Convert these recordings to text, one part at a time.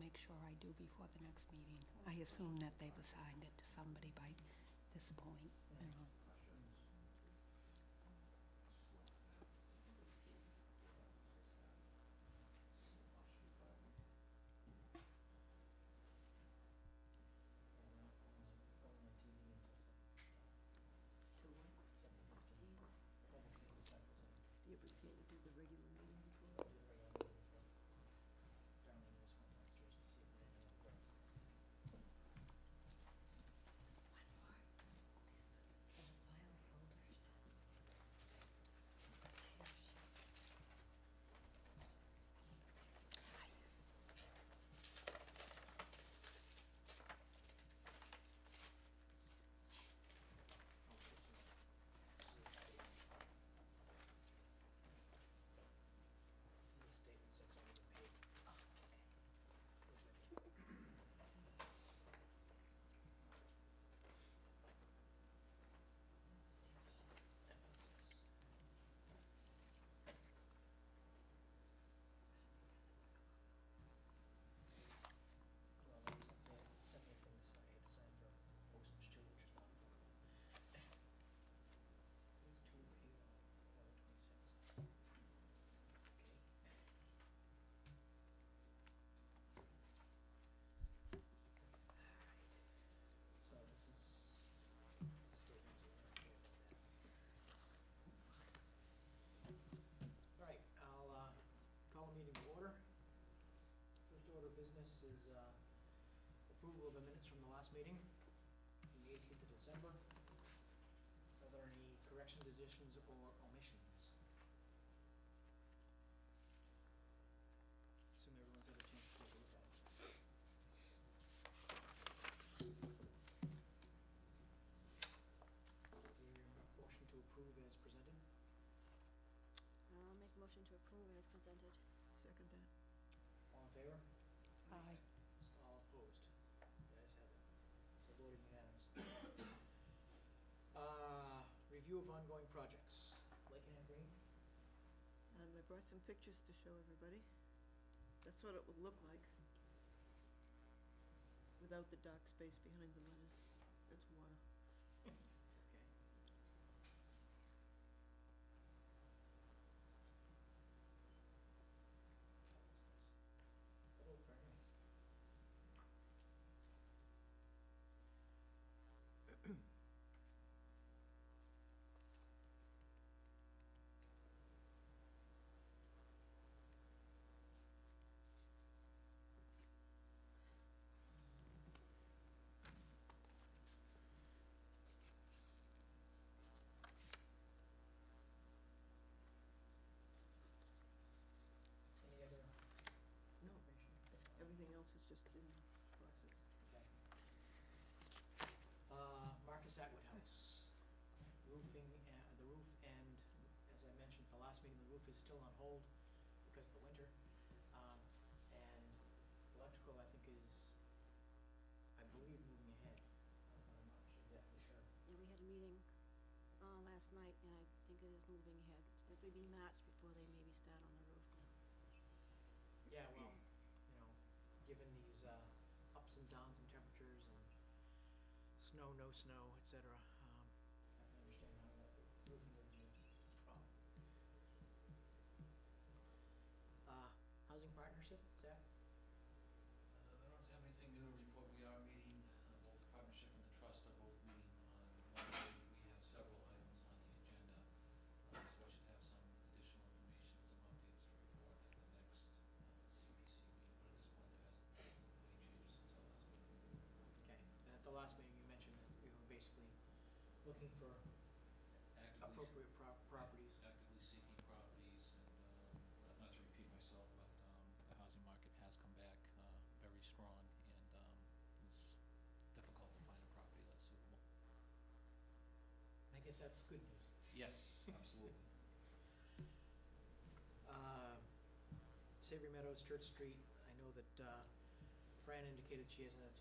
make sure I do before the next meeting. I assume that they've assigned it to somebody by this point, you know. Do you prefer to do the regular meeting before? File folders. Call a meeting to order. First order of business is approval of the minutes from the last meeting, on the 18th of December. Are there any corrections, additions, or omissions? Assume everyone's had a chance to take a look at it. Your motion to approve as presented. I'll make a motion to approve as presented. Second that. All in favor? Aye. All opposed? You guys have it. So voted unanimous. Review of ongoing projects. Lake and Green? I brought some pictures to show everybody. That's what it would look like without the dark space behind the letters. That's water. Okay. Oh, very nice. Any other? No, everything else is just in process. Okay. Marcus Atwood House, roofing, the roof, and as I mentioned at the last meeting, the roof is still on hold because of the winter. And electrical, I think, is, I believe, moving ahead. I'm not exactly sure. Yeah, we had a meeting last night, and I think it is moving ahead. It would be March before they maybe start on the roof. Yeah, well, given these ups and downs in temperatures and snow, no snow, et cetera, I can understand how that roofing would be a problem. Housing partnership, Zach? I don't have anything new to report. We are meeting, both the partnership and the trust are both meeting on Monday. We have several items on the agenda, so I should have some additional information, some updates to report at the next CPC meeting. But at this point, there hasn't been any changes since our last meeting. Okay, and at the last meeting, you mentioned that we were basically looking for appropriate properties. Actively seeking properties, and not to repeat myself, but the housing market has come back very strong, and it's difficult to find a property that's suitable. I guess that's good news. Yes, absolutely. Savory Meadows, Church Street, I know that Fran indicated she hasn't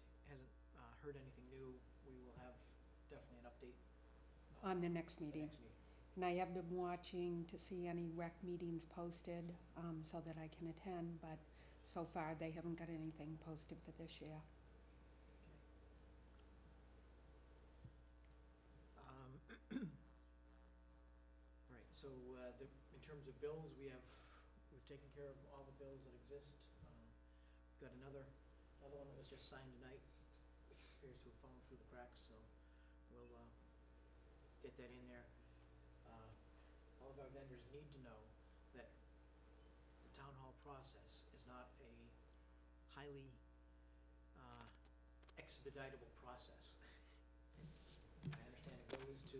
heard anything new. We will have definitely an update. On the next meeting. Next meeting. And I have been watching to see any rec meetings posted, so that I can attend, but so far, they haven't got anything posted for this year. All right, so, in terms of bills, we've taken care of all the bills that exist. We've got another one that was just signed tonight, which appears to have fallen through the cracks, so we'll, get that in there. All of our vendors need to know that the town hall process is not a highly, expeditable process. I understand it goes to,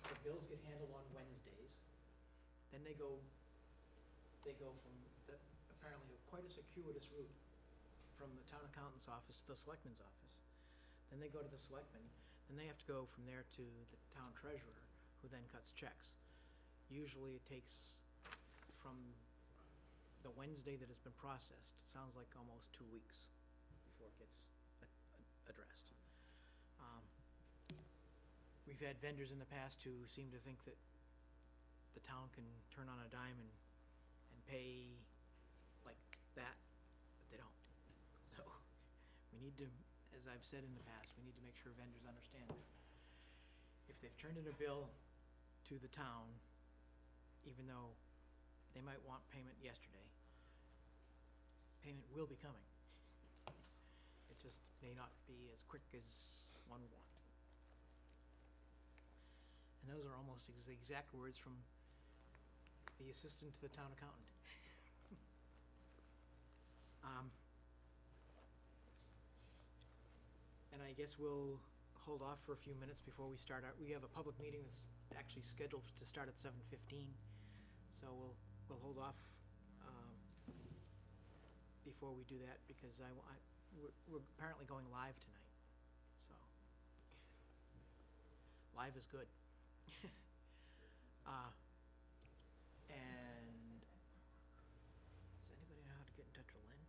the bills get handled on Wednesdays, then they go from apparently quite a circuitous route from the town accountant's office to the selectman's office. Then they go to the selectman, then they have to go from there to the town treasurer, who then cuts checks. Usually it takes from the Wednesday that it's been processed, it sounds like almost 2 weeks before it gets addressed. We've had vendors in the past who seem to think that the town can turn on a dime and pay like that, but they don't. So, we need to, as I've said in the past, we need to make sure vendors understand that if they've turned in a bill to the town, even though they might want payment yesterday, payment will be coming. It just may not be as quick as one would want. And those are almost the exact words from the assistant to the town accountant. And I guess we'll hold off for a few minutes before we start our, we have a public meeting that's actually scheduled to start at 7:15. So we'll hold off before we do that, because we're apparently going live tonight. So live is good. And does anybody know how to get in touch with Lynn?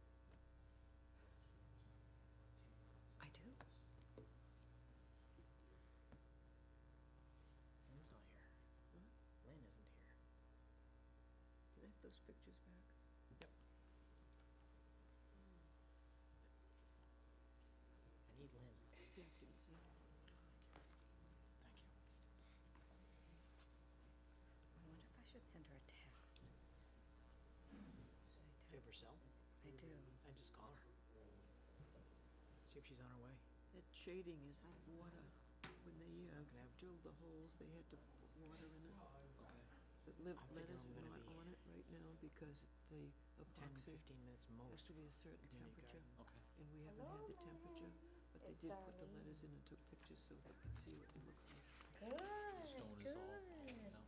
I do. Lynn's not here. Lynn isn't here. Can I have those pictures back? Yep. I need Lynn. Jack didn't see it. Thank you. I wonder if I should send her a text. Should I Do you have her cell? I do. I just call her. See if she's on her way. That shading is water. When they Can I have- drilled the holes, they had to put water in it. The I'm thinking lettuce I'm gonna not be on it right now because the 10, epoxy 15 minutes has most. to be a certain community temperature. garden. Okay. And we haven't had the temperature, but they It's did put the Darlene. letters in and took pictures so they could see what it looks like. Good, The stone is all good. down.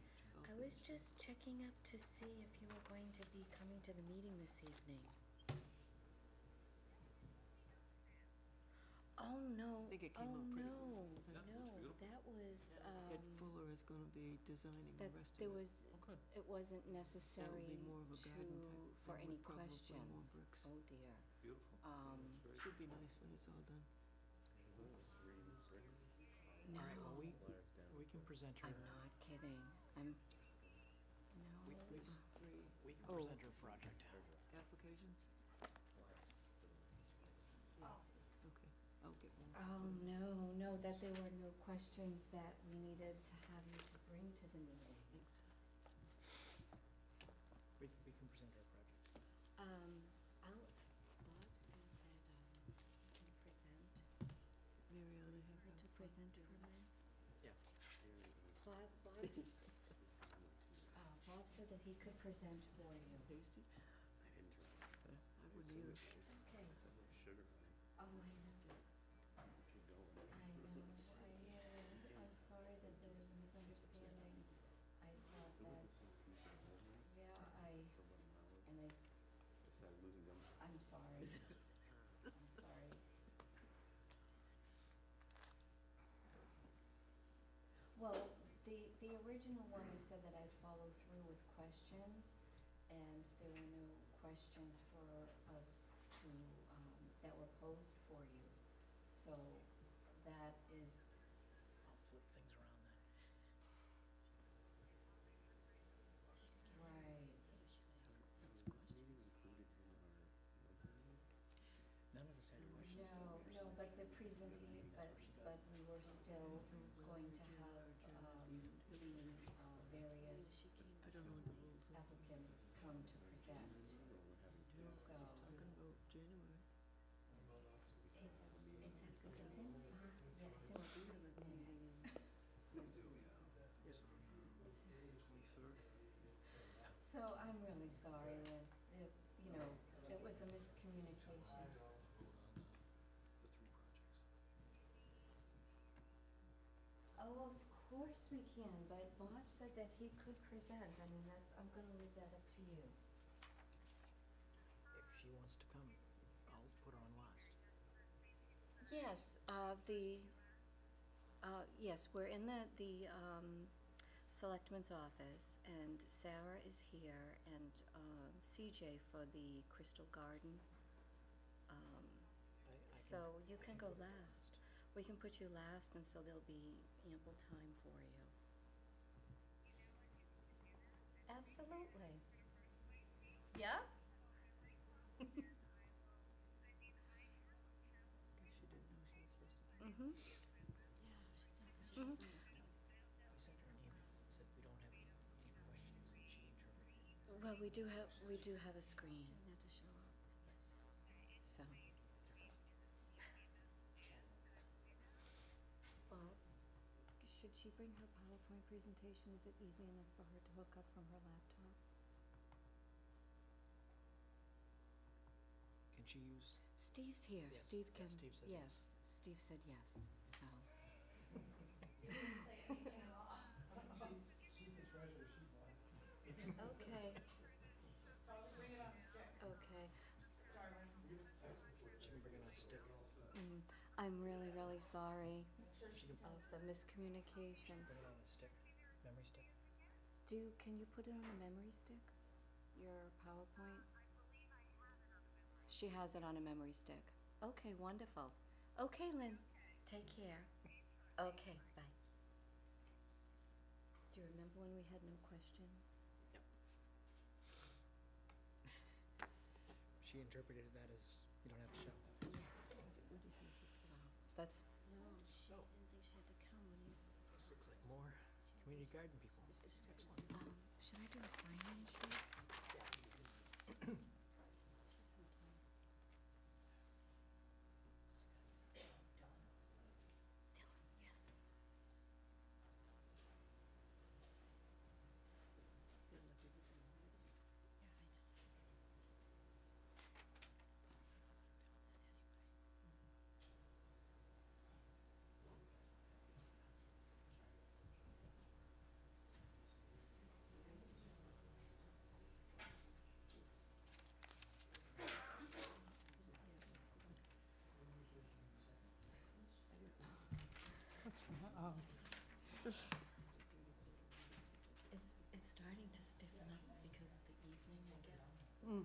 I was just checking up to see if you were going to be coming to the meeting this evening. Oh, no, I think it came out pretty good. Yeah, it no, looks beautiful. that was, Ed Fuller is gonna be designing the that rest there of it. was, Oh, good. it wasn't necessary more of a garden type for thing any with probably more questions. bricks. Oh, dear. Beautiful. Should be nice when it's all done. No, All right, well, we can present her, I'm not kidding. I'm, we no. can, Three we can Oh. present her project. applications? Oh. Okay, I'll get more. Oh, no, that there were no questions that we needed to have you to bring to the meeting. Thanks. We can present her project. Bob said that, he can present, Mariana have or her to fun. present for Lynn. Yeah. Bob, Bob said that he could present for you. Tasty? I wouldn't either. It's okay. Oh, I know. I know. I'm sorry that there was a misunderstanding. I thought that, yeah, I'm sorry. I'm sorry. Well, the original one, I said that I'd follow through with questions, and there were no questions for us to, that were posed for you. So that is, I'll flip things around then. right. but the but we were still going to have, the, various I don't know what the rules are. applicants come to present. So, Talking about January. it's in 5 minutes. So I'm really sorry, Lynn. You know, it was a miscommunication. Oh, of course we can, but Bob said that he could present. I mean, I'm gonna leave that up to you. If she wants to come, I'll put her on last. Yes, yes, we're in the selectman's office, and Sarah is here, and, CJ for the Crystal Garden. So you can go last. We can put you last, and so there'll be ample time for you. Absolutely. Yeah? She didn't know she was supposed to. Mm-hmm. Yeah, Mhm. We sent her an email and said we don't have any questions, and she interpreted it. Well, we do have a screen, she doesn't have to show up. so. Bob, should she bring her PowerPoint presentation? Is it easy enough for her to hook up from her laptop? Can she use, Steve's here. Yes, Steve yeah, can, Steve said yes, Steve said yes, so. She's the treasurer, she's mine. Okay. Okay. she can bring it on a stick? I'm really, really sorry She can of the miscommunication. bring it on a stick, memory stick. Can you put it on a memory stick? Your PowerPoint? She has it on a memory stick. Okay, wonderful. Okay, Lynn, take care. Okay, bye. Do you remember when we had no questions? She interpreted that as, you don't have to show. Yes. So, that's, No, she didn't think she had to come when he's. This looks like more community garden people. Excellent. should I do a sign-in sheet? Dylan, yes. It's starting to stiffen up because of the evening, I guess. Oh,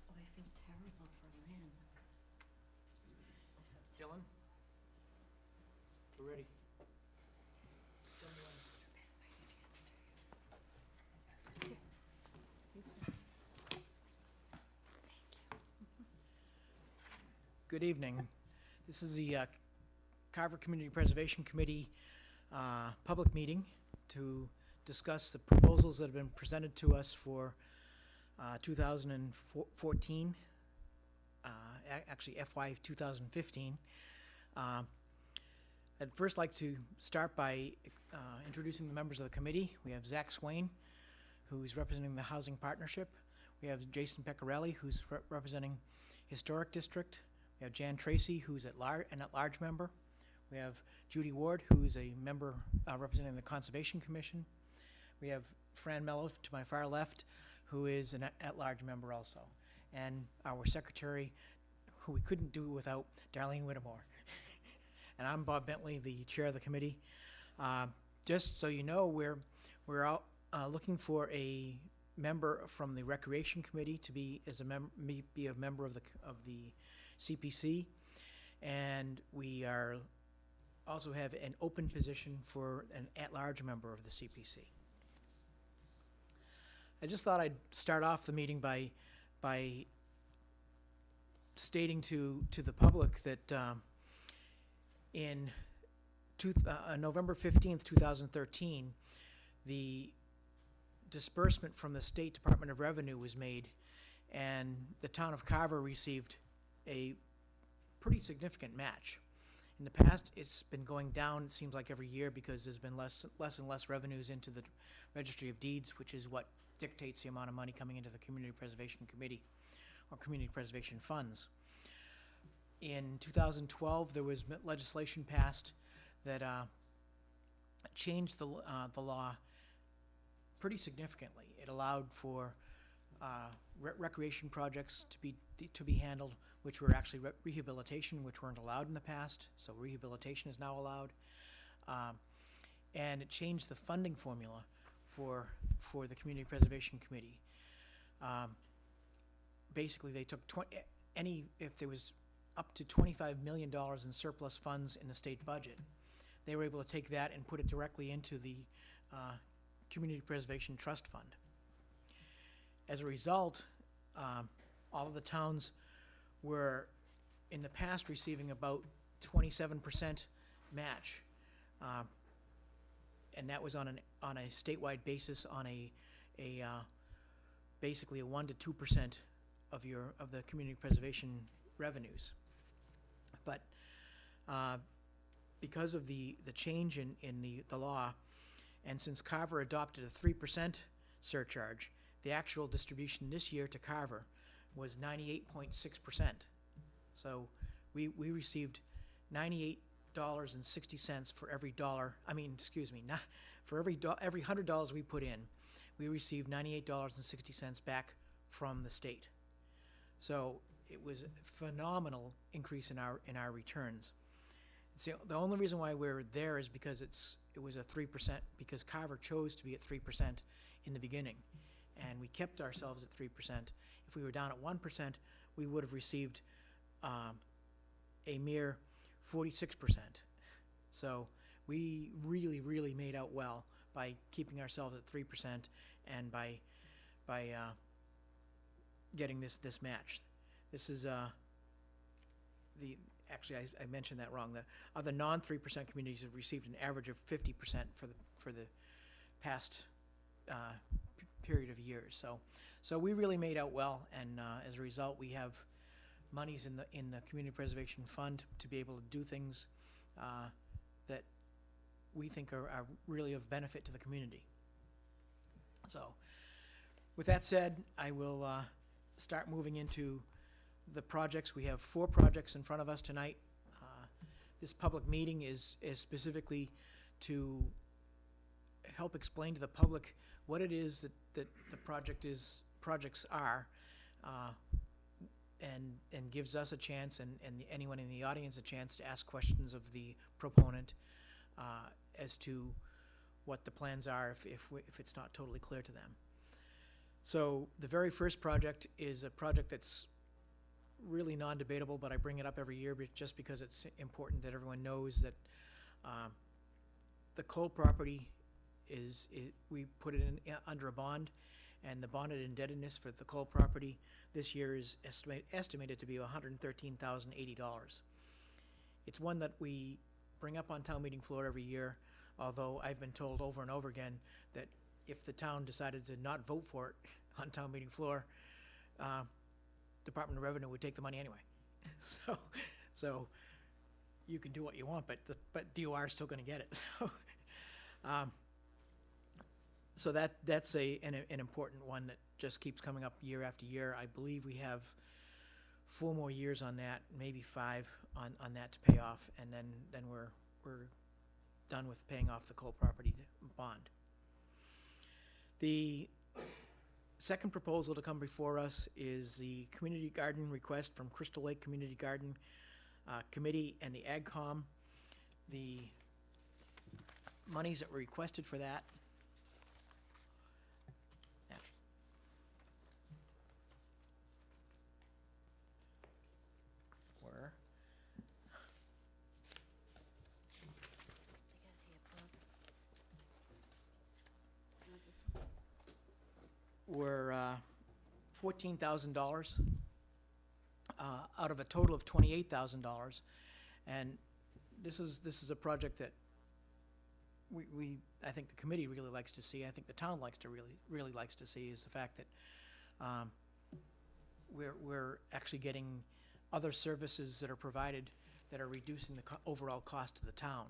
I feel terrible for Lynn. Dylan? We're ready. Good evening. This is the Carver Community Preservation Committee public meeting to discuss the proposals that have been presented to us for 2014, actually FY 2015. I'd first like to start by introducing the members of the committee. We have Zach Swain, who's representing the Housing Partnership. We have Jason Pecorelli, who's representing Historic District. We have Jan Tracy, who's an at-large member. We have Judy Ward, who's a member representing the Conservation Commission. We have Fran Mello to my far left, who is an at-large member also. And our secretary, who we couldn't do without, Darlene Whittemore. And I'm Bob Bentley, the chair of the committee. Just so you know, we're out looking for a member from the Recreation Committee to be a member of the CPC, and we are also have an open position for an at-large member of the CPC. I just thought I'd start off the meeting by stating to the public that in November 15th, 2013, the disbursement from the State Department of Revenue was made, and the town of Carver received a pretty significant match. In the past, it's been going down, it seems like every year, because there's been less and less revenues into the Registry of Deeds, which is what dictates the amount of money coming into the Community Preservation Committee or Community Preservation Funds. In 2012, there was legislation passed that changed the law pretty significantly. It allowed for recreation projects to be handled, which were actually rehabilitation, which weren't allowed in the past. So rehabilitation is now allowed, and it changed the funding formula for the Community Preservation Committee. Basically, they took if there was up to $25 million in surplus funds in the state budget, they were able to take that and put it directly into the Community Preservation Trust Fund. As a result, all of the towns were in the past receiving about 27% match, and that was on a statewide basis on a basically a 1 to 2% of the community preservation revenues. But because of the change in the law, and since Carver adopted a 3% surcharge, the actual distribution this year to Carver was 98.6%. So we received $98.60 for every dollar. I mean, excuse me, not for every $100 we put in, we received $98.60 back from the state. So it was a phenomenal increase in our returns. It's the only reason why we're there is because it was a 3%, because Carver chose to be at 3% in the beginning, and we kept ourselves at 3%. If we were down at 1%, we would have received a mere 46%. So we really, really made out well by keeping ourselves at 3% and by getting this match. This is actually I mentioned that wrong. The other non-3% communities have received an average of 50% for the past period of years. So we really made out well, and as a result, we have monies in the Community Preservation Fund to be able to do things that we think are really of benefit to the community. So with that said, I will start moving into the projects. We have 4 projects in front of us tonight. This public meeting is specifically to help explain to the public what it is that the projects are, and gives us a chance and anyone in the audience a chance to ask questions of the proponent as to what the plans are if it's not totally clear to them. So the very first project is a project that's really non-debatable, but I bring it up every year just because it's important that everyone knows that the coal property we put it in under a bond, and the bonded indebtedness for the coal property this year is estimated to be $113,080. It's one that we bring up on town meeting floor every year, although I've been told over and over again that if the town decided to not vote for it on town meeting floor, Department of Revenue would take the money anyway. So you can do what you want, but DOR is still going to get it. So that's an important one that just keeps coming up year after year. I believe we have 4 more years on that, maybe 5 on that to pay off, and then we're done with paying off the coal property bond. The second proposal to come before us is the community garden request from Crystal Lake Community Garden Committee and the AgCom. The monies that were requested for that were $14,000 out of a total of $28,000. And this is a project that I think the committee really likes to see, I think the town really likes to see, is the fact that we're actually getting other services that are provided that are reducing the overall cost to the town.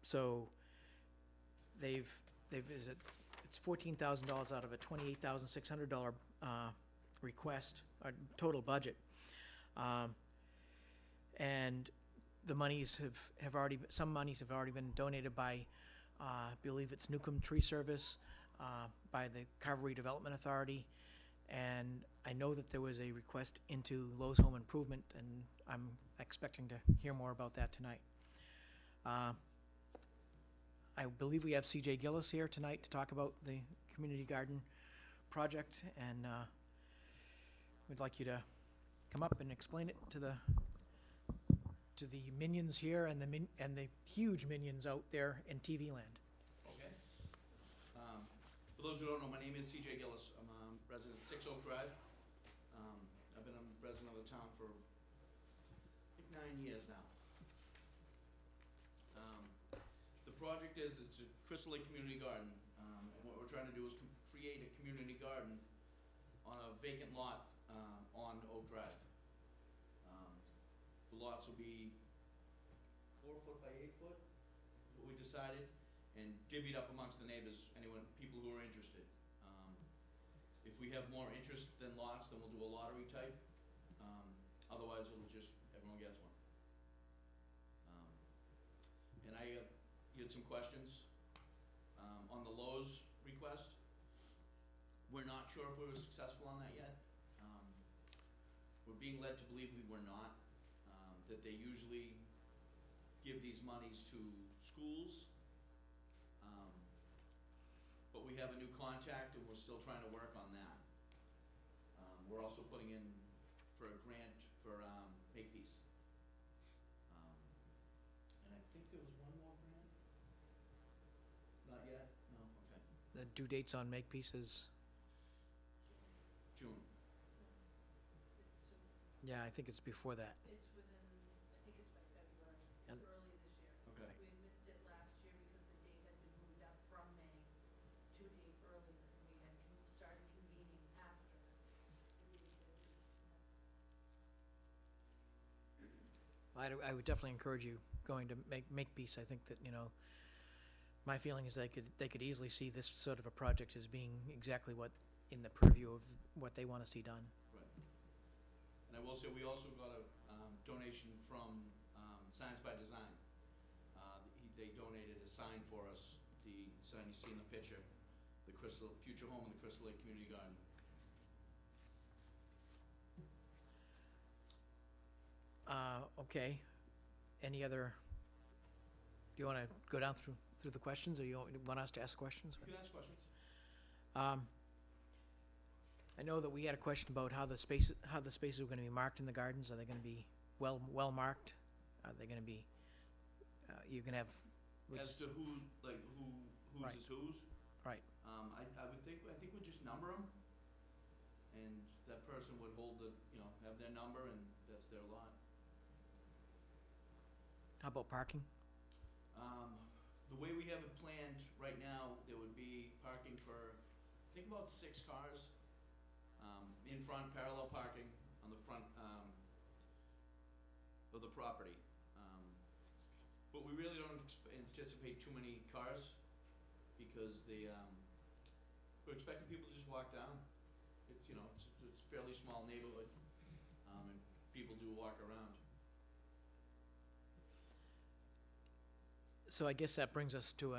So it's $14,000 out of a $28,600 request, or total budget. And the monies some monies have already been donated by, I believe it's Newcomb Tree Service, by the Carver Redevelopment Authority, and I know that there was a request into Lowe's Home Improvement, and I'm expecting to hear more about that tonight. I believe we have C.J. Gillis here tonight to talk about the community garden project, and we'd like you to come up and explain it to the minions here and the huge minions out there in TV land. Okay. For those who don't know, my name is C.J. Gillis. I'm a resident of 6 Oak Drive. I've been a resident of the town for, I think, 9 years now. The project it's a Crystal Lake Community Garden. And what we're trying to do is create a community garden on a vacant lot on Oak Drive. The lots will be 4 foot by 8 foot, is what we decided, and divvied up amongst the neighbors, people who are interested. If we have more interest than lots, then we'll do a lottery type. Otherwise, it'll just, everyone gets one. And you had some questions on the Lowe's request. We're not sure if we were successful on that yet. We're being led to believe we were not. That they usually give these monies to schools. But we have a new contact and we're still trying to work on that. We're also putting in for a grant for Makepeace. And I think there was one more grant? Not yet? No? Okay. The due dates on Makepeace is, June. yeah, I think it's before that. It's within, I think it's by February, And- it's early this year. Okay. We had missed it last year because the date had been moved up from May to a date earlier. We had started convening after the date that was necessary. I would definitely encourage you going to Makepeace. I think that, my feeling is they could easily see this sort of a project as being exactly what, in the purview of what they want to see done. Right. And I will say, we also got a donation from Signs by Design. They donated a sign for us, the sign you see in the picture, the future home in the Crystal Lake Community Garden. Okay. Any other, do you want to go down through the questions, or you want us to ask questions? You can ask questions. I know that we had a question about how the spaces are going to be marked in the gardens. Are they going to be well marked? Are they going to be, you can have. As to whose Right. is whose? Right. I think we'd just number them, and that person would hold have their number, and that's their lot. How about parking? The way we have it planned right now, there would be parking for, I think, about 6 cars. In front, parallel parking on the front of the property. But we really don't anticipate too many cars, because we're expecting people to just walk down. It's a fairly small neighborhood, and people do walk around. So I guess that brings us to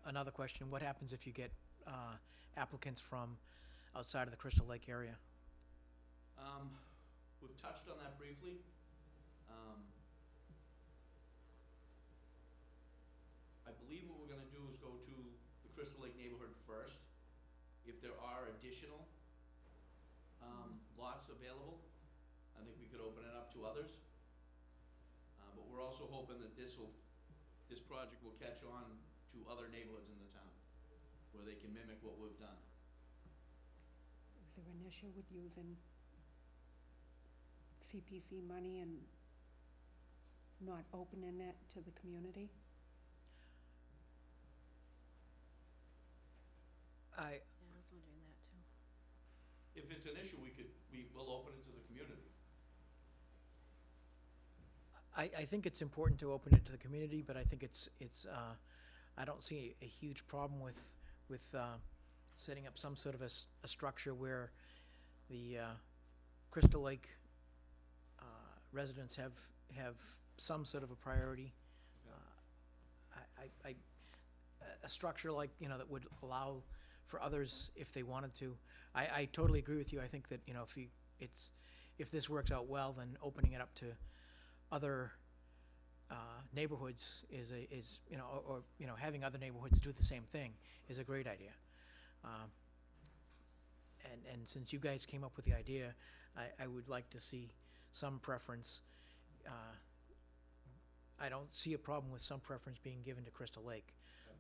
another question. What happens if you get applicants from outside of the Crystal Lake area? We've touched on that briefly. I believe what we're gonna do is go to the Crystal Lake neighborhood first. If there are additional lots available, I think we could open it up to others. But we're also hoping that this project will catch on to other neighborhoods in the town, where they can mimic what we've done. I there an issue with using CPC money and not opening it to the community? Yeah, I was wondering that too. If it's an issue, we will open it to the community. I think it's important to open it to the community, but I think I don't see a huge problem with setting up some sort of a structure where the Crystal Lake residents have some sort of a priority. A structure like, that would allow for others if they wanted to. I totally agree with you. I think that, if this works out well, then opening it up to other neighborhoods is having other neighborhoods do the same thing is a great idea. And since you guys came up with the idea, I would like to see some preference. I don't see a problem with some preference being given to Crystal Lake.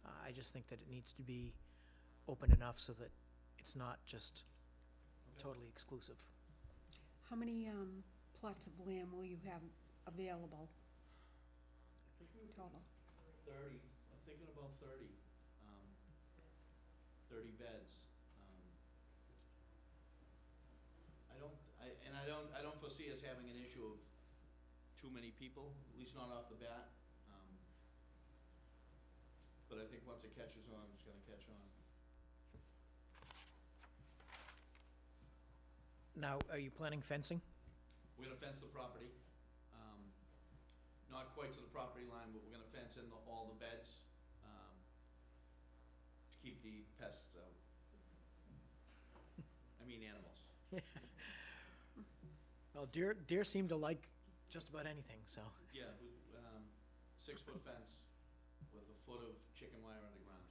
I just think that it needs to be open enough so that it's not just totally exclusive. How many plots of land will you have available total? 30, I'm thinking about 30, 30 beds. I don't foresee us having an issue of too many people, at least not off the bat. But I think once it catches on, it's gonna catch on. Now, are you planning fencing? We're gonna fence the property, not quite to the property line, but we're gonna fence in all the beds, to keep the pests out. I mean animals. Well, deer seem to like just about anything, so. Yeah, 6-foot fence with a foot of chicken wire underground.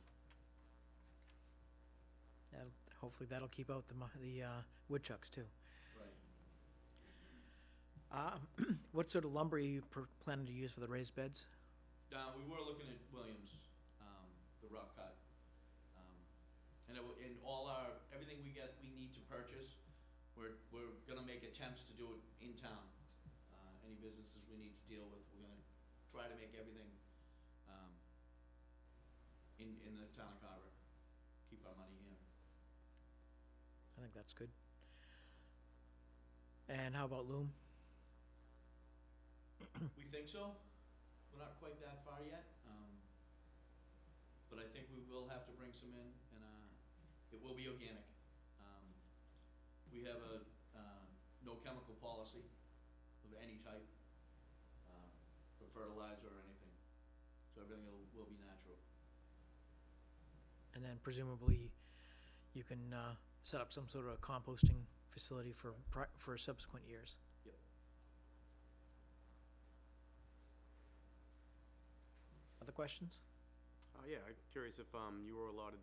Hopefully that'll keep out the woodchucks too. Right. What sort of lumber are you planning to use for the raised beds? We were looking at Williams, the rough cut. And everything we need to purchase, we're gonna make attempts to do it in town. Any businesses we need to deal with, we're gonna try to make everything, in the town of Carver, keep our money here. I think that's good. And how about loom? We think so. We're not quite that far yet. But I think we will have to bring some in, and it will be organic. We have a no chemical policy of any type, for fertilizer or anything. So everything will be natural. And then presumably you can set up some sort of a composting facility for subsequent years. Yep. Other questions? Yeah, I'm curious if you were allotted,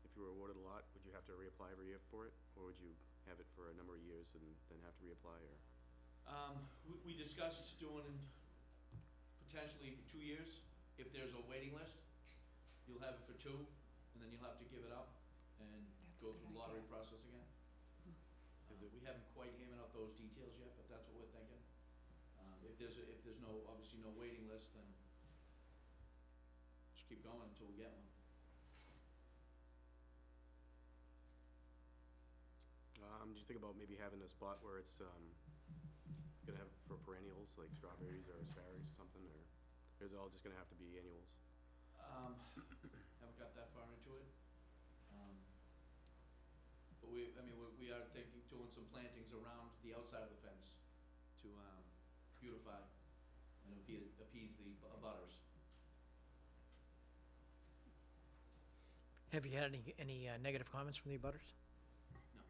if you were awarded a lot, would you have to reapply every year for it? Or would you have it for a number of years and then have to reapply, or? We discussed doing potentially 2 years. If there's a waiting list, you'll have it for 2, and then you'll have to give it up and That's a go good through the lottery idea. process again. We haven't quite hammered out those details yet, but that's what we're thinking. If there's obviously no waiting list, then just keep going until we get one. Do you think about maybe having a spot where it's gonna have for perennials, like strawberries or asparagus or something, or is it all just gonna have to be annuals? Haven't got that far into it. But we are doing some plantings around the outside of the fence to beautify and appease the abutters. Have you had any negative comments from the abutters? No.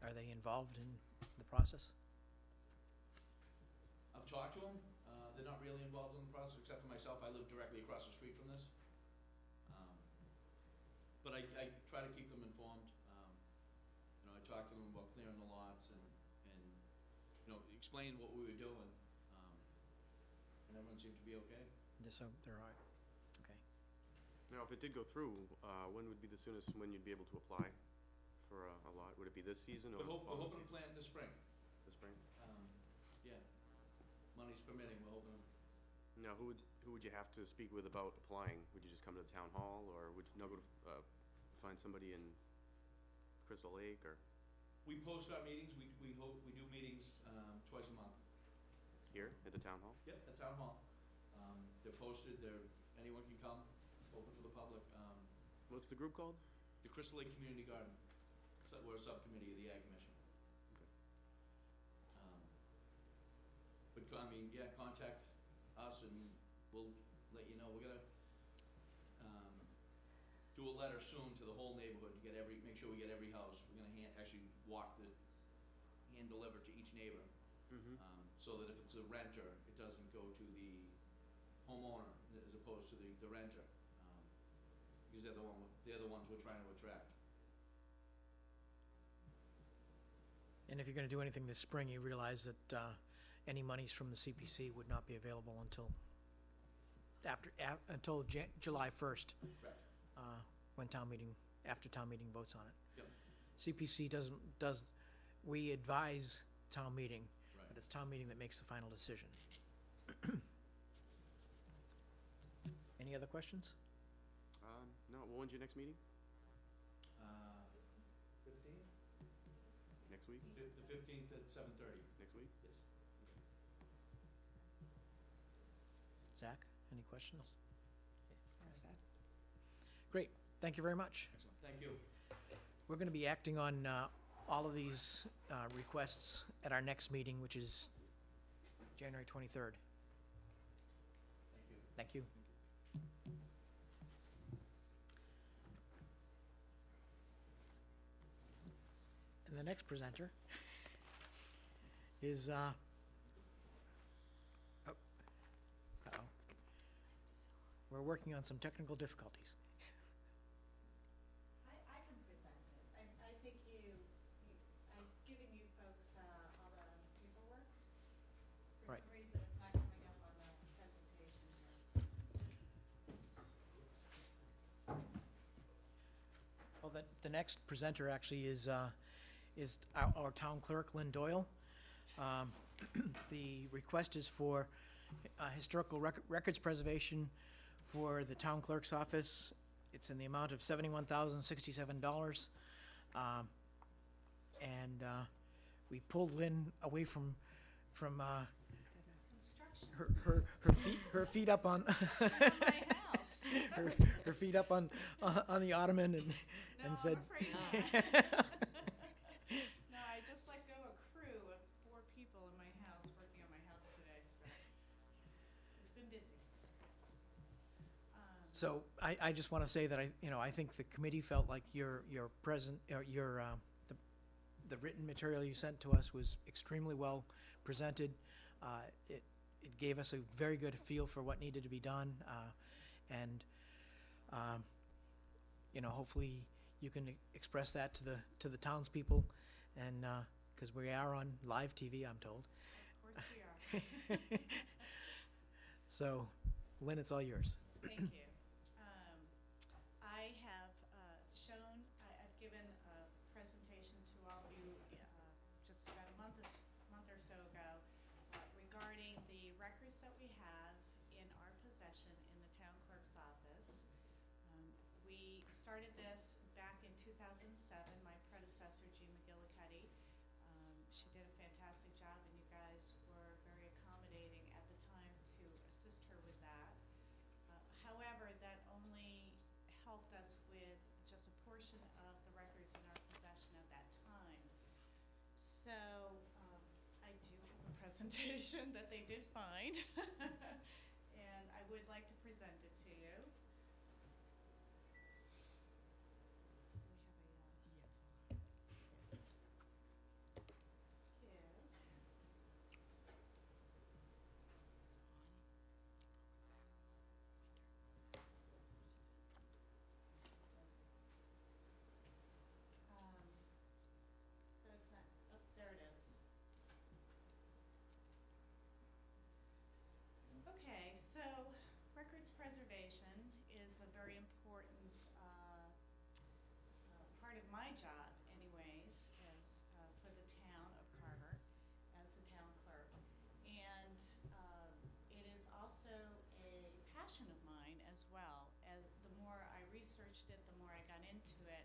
Are they involved in the process? I've talked to them. They're not really involved in the process, except for myself. I live directly across the street from this. But I try to keep them informed. I talked to them about clearing the lots and explain what we were doing. And everyone seemed to be okay. So they're all right. Okay. Now, if it did go through, when would be the soonest when you'd be able to apply for a lot? Would it be this season or We're following hoping to season? plant this spring. This spring? Yeah. Money's permitting, we're hoping. Now, who would you have to speak with about applying? Would you just come to the town hall, or would you go to, find somebody in Crystal Lake, or We post our meetings, we do meetings, twice a month. here at the town hall? Yep, at town hall. They're posted, anyone can come, open to the public. What's the group called? The Crystal Lake Community Garden, so we're a subcommittee of the Ag Commission. Okay. Contact us and we'll let you know. We're gonna, do a letter soon to the whole neighborhood to make sure we get every house. We're gonna actually hand deliver to each neighbor. Mm-hmm. So that if it's a renter, it doesn't go to the homeowner as opposed to the renter. Because they're the ones we're trying to attract. And if you're gonna do anything this spring, you realize that, any monies from the CPC would not be available until July 1st, Correct. when after town meeting votes on it. Yep. CPC we advise town meeting, Right. but it's town meeting that makes the final decision. Any other questions? No, when's your next meeting? 15th? Next week? The 15th at 7:30. Next week? Yes. Zach, any questions? All set. Great, thank you very much. Excellent. Thank you. We're gonna be acting on, all of these, requests at our next meeting, which is January 23rd. Thank you. Thank you. And the next presenter is, uh-oh. We're working on some technical difficulties. I can present it. I think I've given you folks, all the paperwork. For Right. some reason, it's not coming up on the presentation here. Well, the next presenter actually is our town clerk, Lynn Doyle. The request is for historical records preservation for the town clerk's office. It's in the amount of $71,067. And we pulled Lynn away from Construction her feet up on on my house. her feet up on the ottoman and said. No, I'm afraid not. No, I just let go a crew of 4 people in my house, working on my house today, so it's been busy. So I just want to say that I think the committee felt like your the written material you sent to us was extremely well presented. It gave us a very good feel for what needed to be done, and hopefully you can express that to the townspeople, and because we are on live TV, I'm told. Of course we are. So, Lynn, it's all yours. Thank you. I have I've given a presentation to all of you just about a month or so ago regarding the records that we have in our possession in the town clerk's office. We started this back in 2007, my predecessor, Jean McGillicuddy. She did a fantastic job, and you guys were very accommodating at the time to assist her with that. However, that only helped us with just a portion of the records in our possession at that time. So, I do have a presentation that they did find, and I would like to present it to you. Do we have a, Here. So it's not, oh, there it is. Okay, so records preservation. researched it, the more I got into it,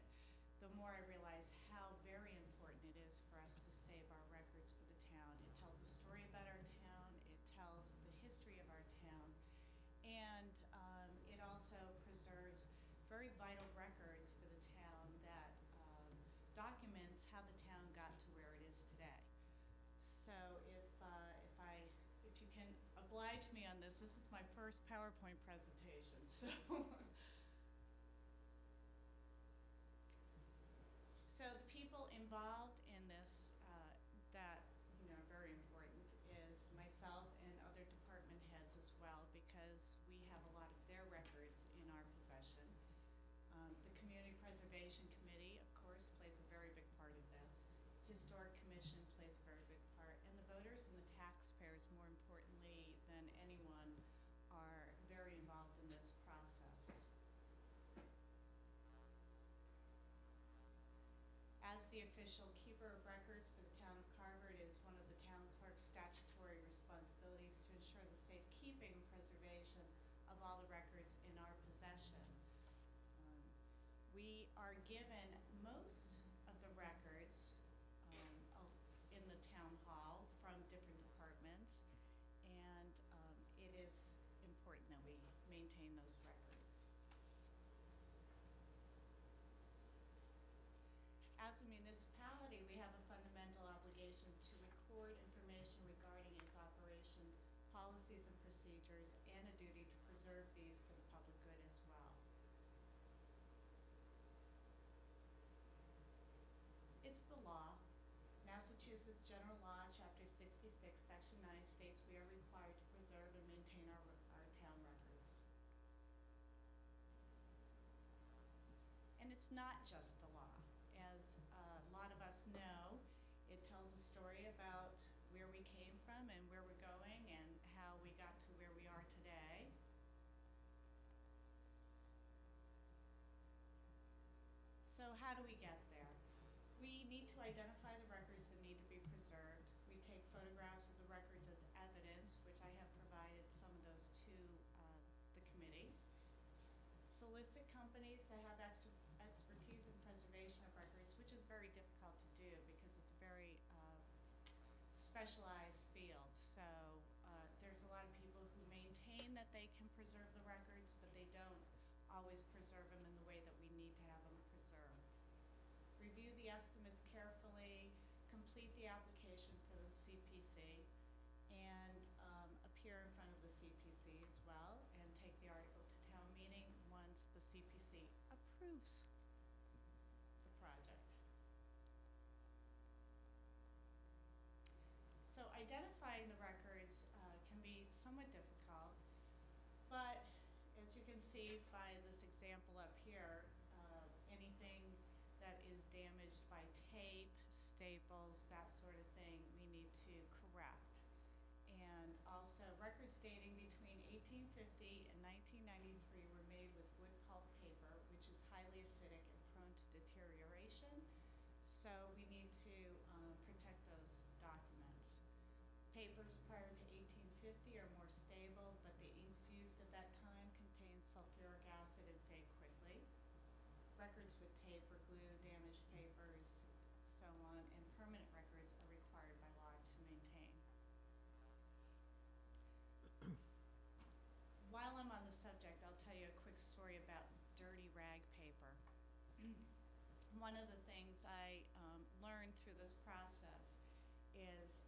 the more I realized how very important it is for us to save our records for the town. It tells the story about our town, it tells the history of our town, and it also preserves very vital records for the town that documents how the town got to where it is today. So if you can oblige me on this is my first PowerPoint presentation, so. So the people involved in this that are very important is myself and other department heads as well, because we have a lot of their records in our possession. The Community Preservation Committee, of course, plays a very big part of this. Historic Commission plays a very big part, and the voters and the taxpayers, more importantly than anyone, are very involved in this process. As the official keeper of records for the town of Carver, it is one of the town clerk's statutory responsibilities to ensure the safekeeping and preservation of all the records in our possession. We are given most of the records in the town hall from different departments, and it is important that we maintain those records. As a municipality, we have a fundamental obligation to record information regarding its operation, policies and procedures, and a duty to preserve these for the public good as well. It's the law. Massachusetts General Law, Chapter 66, Section 9 states we are required to preserve and maintain our town records. And it's not just the law. As a lot of us know, it tells a story about where we came from and where we're going and how we got to where we are today. So how do we get there? We need to identify the records that need to be preserved. We take photographs of the records as evidence, which I have provided some of those to the committee. Solicit companies that have expertise in preservation of records, which is very difficult to do because it's a very specialized field. So there's a lot of people who maintain that they can preserve the records, but they don't always preserve them in the way that we need to have them preserved. Review the estimates carefully, complete the application for the CPC, and appear in front of the CPC as well, and take the article to town meeting once the CPC approves the project. So identifying the records can be somewhat difficult, but as you can see by this example up here, anything that is damaged by tape, staples, that sort of thing, we need to correct. And also, records dating between 1850 and 1993 were made with wood pulp paper, which is highly acidic and prone to deterioration. So we need to protect those documents. Papers prior to 1850 are more stable, but the inks used at that time contained sulfuric acid and fade quickly. Records with tape or glue, damaged papers, so on, and permanent records are required by law to maintain. While I'm on the subject, I'll tell you a quick story about dirty rag paper. One of the things I learned through this process is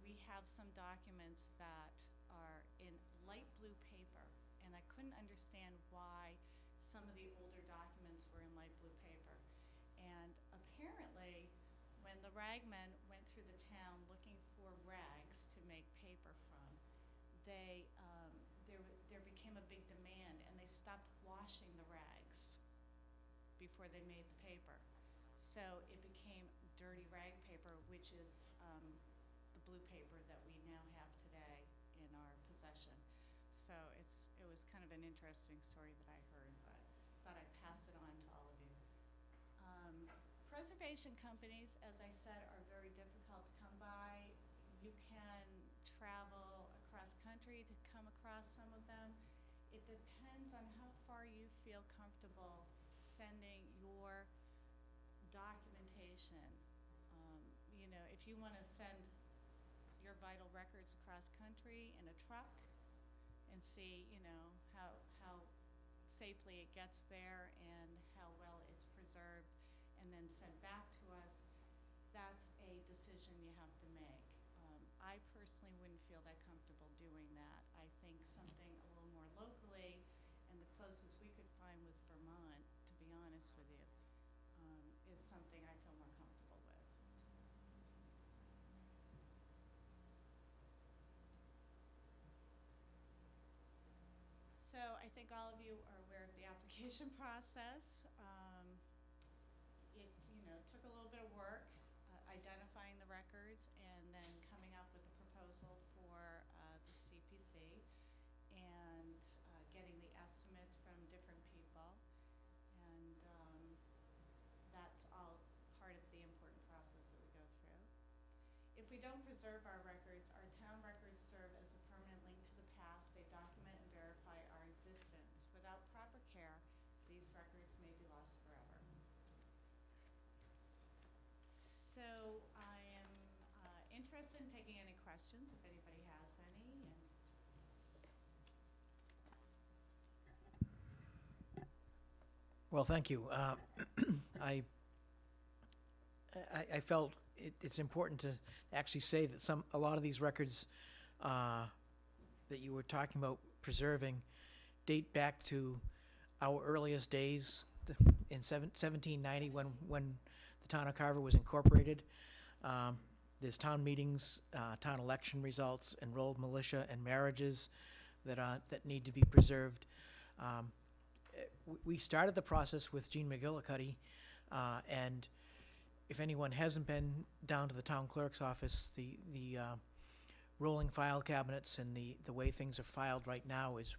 we have some documents that are in light blue paper, and I couldn't understand why some of the older documents were in light blue paper. And apparently, when the ragmen went through the town looking for rags to make paper from, there became a big demand, and they stopped washing the rags before they made the paper. So it became dirty rag paper, which is the blue paper that we now have today in our possession. So it was kind of an interesting story that I heard, but thought I'd pass it on to all of you. Preservation companies, as I said, are very difficult to come by. You can travel across country to come across some of them. It depends on how far you feel comfortable sending your documentation. You know, if you want to send your vital records across country in a truck and see, you know, how safely it gets there and how well it's preserved, and then sent back to us, that's a decision you have to make. I personally wouldn't feel that comfortable doing that. I think something a little more locally, and the closest we could find was Vermont, to be honest with you, is something I feel more comfortable with. So I think all of you are aware of the application process. It, you know, took a little bit of work, identifying the records and then coming up with a proposal for the CPC and getting the estimates from different people. And that's all part of the important process that we go through. If we don't preserve our records, our town records serve as a permanent link to the past. They document and verify our existence. Without proper care, these records may be lost forever. So I am interested in taking any questions, if anybody has any. Well, thank you. I felt it's important to actually say that a lot of these records that you were talking about preserving date back to our earliest days in 1790 when the town of Carver was incorporated. There's town meetings, town election results, enrolled militia, and marriages that need to be preserved. We started the process with Jean McGillicuddy, and if anyone hasn't been down to the town clerk's office, the rolling file cabinets and the way things are filed right now is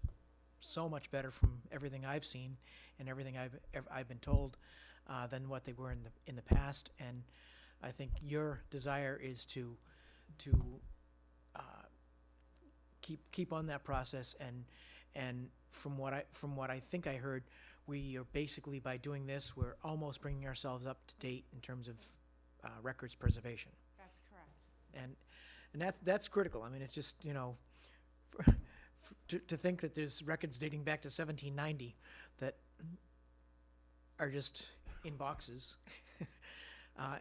so much better from everything I've seen and everything I've been told than what they were in the past. And I think your desire is to keep on that process, and from what I think I heard, we are basically, by doing this, we're almost bringing ourselves up to date in terms of records preservation. That's correct. And that's critical. I mean, it's just, you know, to think that there's records dating back to 1790 that are just in boxes.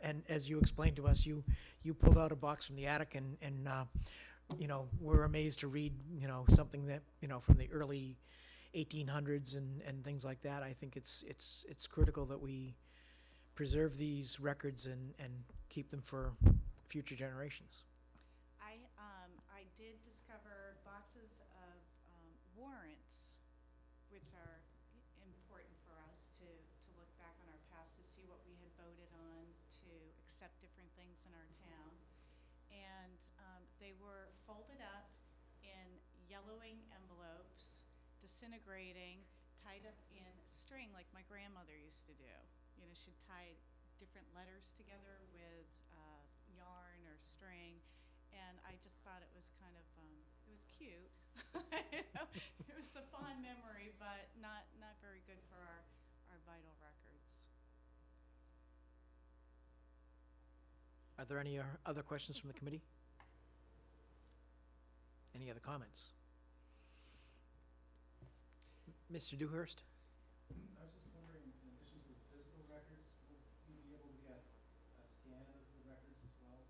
And as you explained to us, you pulled out a box from the attic and you know, we're amazed to read, you know, something that, you know, from the early 1800s and things like that. I think it's critical that we preserve these records and keep them for future generations. I did discover boxes of warrants, which are important for us to look back on our past, to see what we had voted on, to accept different things in our town. And they were folded up in yellowing envelopes, disintegrating, tied up in string like my grandmother used to do. You know, she'd tie different letters together with yarn or string, and I just thought it was kind of, it was cute. You know, it was a fond memory, but not very good for our vital records. Are there any other questions from the committee? Any other comments? Mr. Dewhurst? I was just wondering, in addition to the physical records, will you be able to get a scan of the records as well?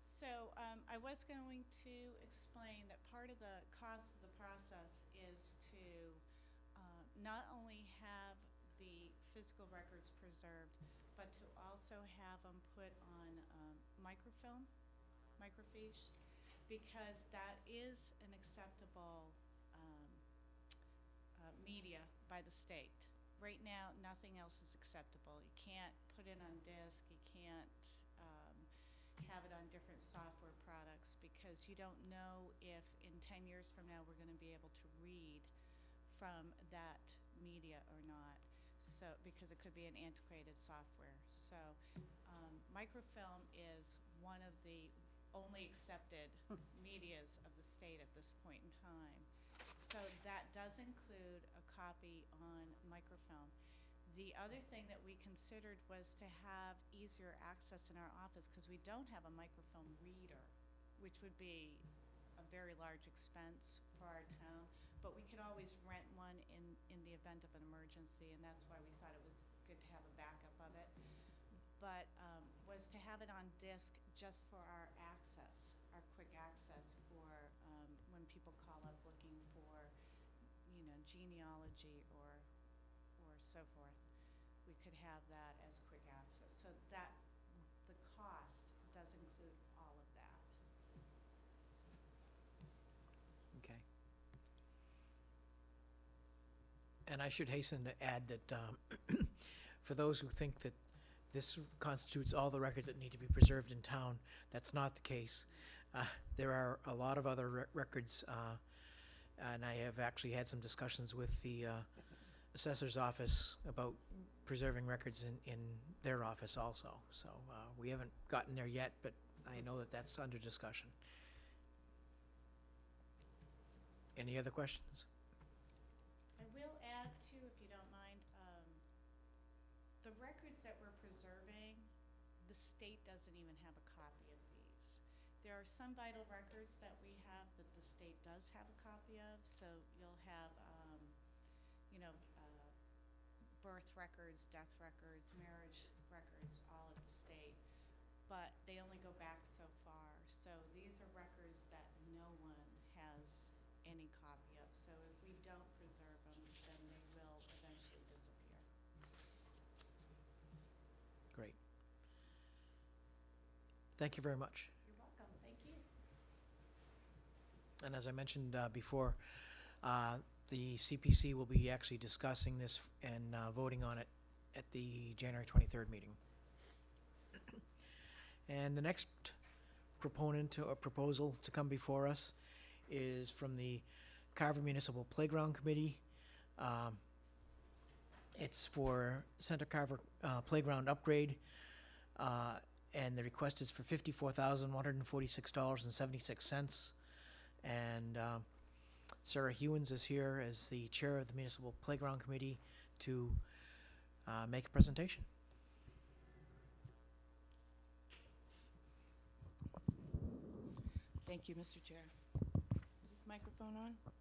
So I was going to explain that part of the cost of the process is to not only have the physical records preserved, but to also have them put on microfiche, because that is an acceptable media by the state. Right now, nothing else is acceptable. You can't put it on disk, you can't have it on different software products, because you don't know if in 10 years from now we're going to be able to read from that media or not. So, because it could be an antiquated software. So microfilm is one of the only accepted medias of the state at this point in time. So that does include a copy on microfilm. The other thing that we considered was to have easier access in our office, because we don't have a microfilm reader, which would be a very large expense for our town, but we could always rent one in the event of an emergency, and that's why we thought it was good to have a backup of it. But was to have it on disc just for our access, our quick access for when people call up looking for, you know, genealogy or so forth. We could have that as quick access. So that, the cost does include all of that. Okay. And I should hasten to add that for those who think that this constitutes all the records that need to be preserved in town, that's not the case. There are a lot of other records, and I have actually had some discussions with the assessor's office about preserving records in their office also. So we haven't gotten there yet, but I know that that's under discussion. Any other questions? I will add too, if you don't mind, the records that we're preserving, the state doesn't even have a copy of these. There are some vital records that we have that the state does have a copy of, so you'll have, you know, birth records, death records, marriage records, all of the state, but they only go back so far. So these are records that no one has any copy of. So if we don't preserve them, then they will eventually disappear. Great. Thank you very much. You're welcome. Thank you. And as I mentioned before, the CPC will be actually discussing this and voting on it at the January 23rd meeting. And the next proponent or proposal to come before us is from the Carver Municipal Playground Committee. It's for Center Carver Playground upgrade, and the request is for $54,146.76. And Sarah Hewins is here as the chair of the Municipal Playground Committee to make a presentation. Thank you, Mr. Chair. Is this microphone on? Okay.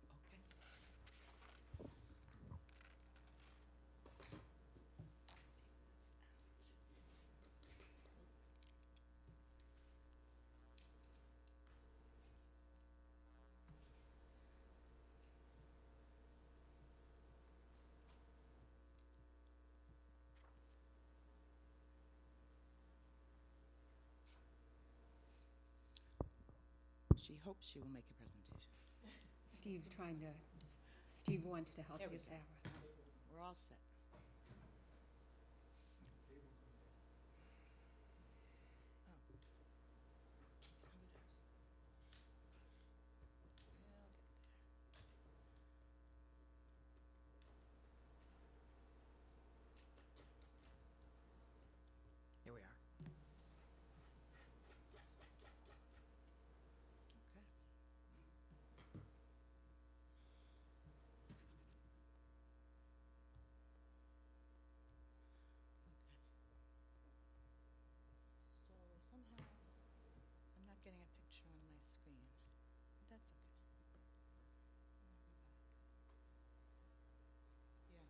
She hopes she will make a presentation. Steve wants to help There we you, go. Sarah. We're all set. Oh. Let's see what it is. I'll get there. Here we are. Okay. So somehow, I'm not getting a picture on my screen. That's okay. I'll go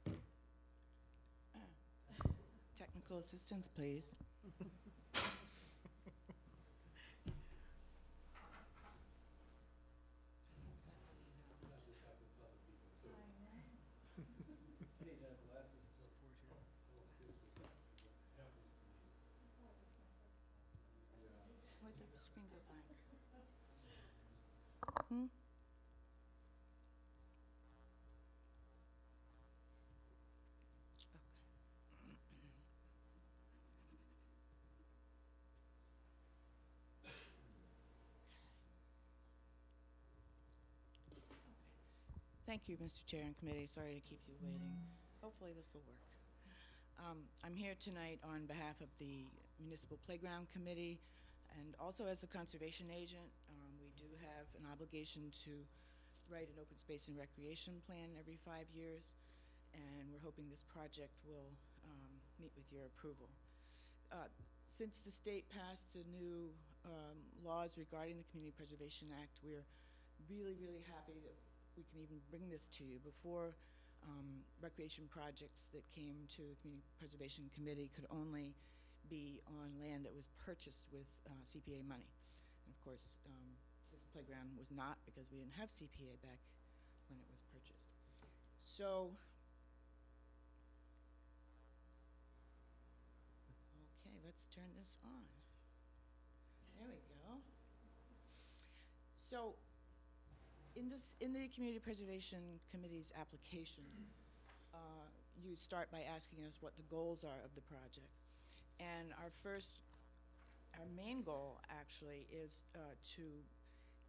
back. Yeah. Technical assistance, please. Why'd the screen go blank? Hmm? Thank you, Mr. Chair and Committee. Sorry to keep you waiting. Hopefully this will work. I'm here tonight on behalf of the Municipal Playground Committee and also as the conservation agent. We do have an obligation to write an open space and recreation plan every 5 years, and we're hoping this project will meet with your approval. Since the state passed the new laws regarding the Community Preservation Act, we're really, really happy that we can even bring this to you. Before, recreation projects that came to the Community Preservation Committee could only be on land that was purchased with CPA money. And of course, this playground was not, because we didn't have CPA back when it was purchased. So, okay, let's turn this on. There we go. So, in the Community Preservation Committee's application, you start by asking us what the goals are of the project. And our main goal actually is to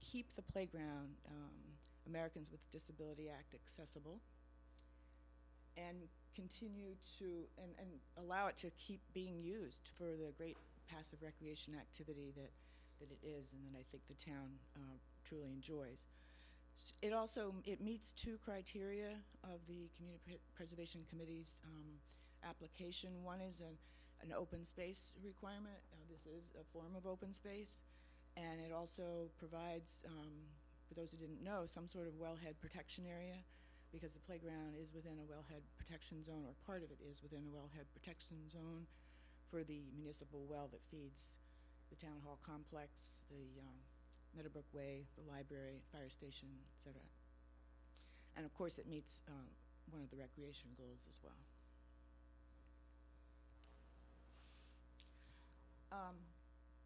keep the playground, Americans with Disability Act, accessible, and continue to, and allow it to keep being used for the great passive recreation activity that it is, and that I think the town truly enjoys. It meets 2 criteria of the Community Preservation Committee's application. One is an open space requirement. This is a form of open space, and it also provides, for those who didn't know, some sort of wellhead protection area, because the playground is within a wellhead protection zone, or part of it is within a wellhead protection zone for the municipal well that feeds the town hall complex, the Meadowbrook Way, the library, fire station, etc. And of course, it meets one of the recreation goals as well.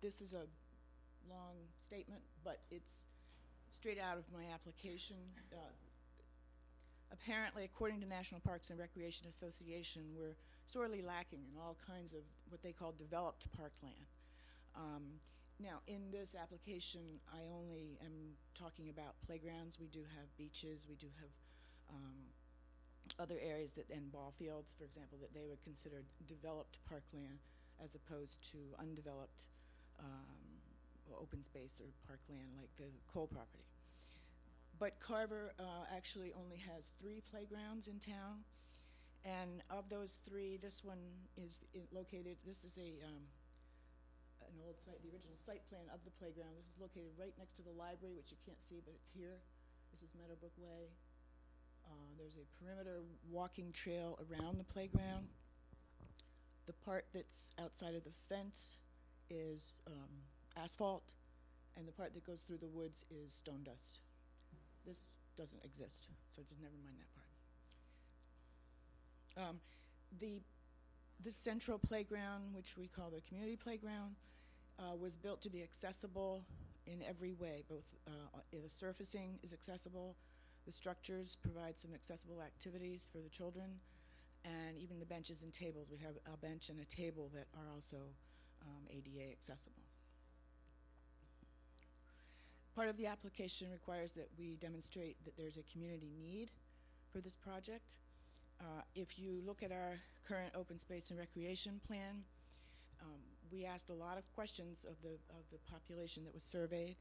This is a long statement, but it's straight out of my application. Apparently, according to National Parks and Recreation Association, we're sorely lacking in all kinds of what they call developed parkland. Now, in this application, I only am talking about playgrounds. We do have beaches, we do have other areas and ball fields, for example, that they would consider developed parkland as opposed to undeveloped open space or parkland like the coal property. But Carver actually only has 3 playgrounds in town, and of those 3, this one is located, this is an old site, the original site plan of the playground. This is located right next to the library, which you can't see, but it's here. This is Meadowbrook Way. There's a perimeter walking trail around the playground. The part that's outside of the fence is asphalt, and the part that goes through the woods is stone dust. This doesn't exist, so just never mind that part. The central playground, which we call the community playground, was built to be accessible in every way. Both the surfacing is accessible, the structures provide some accessible activities for the children, and even the benches and tables. We have a bench and a table that are also ADA accessible. Part of the application requires that we demonstrate that there's a community need for this project. If you look at our current open space and recreation plan, we asked a lot of questions of the population that was surveyed.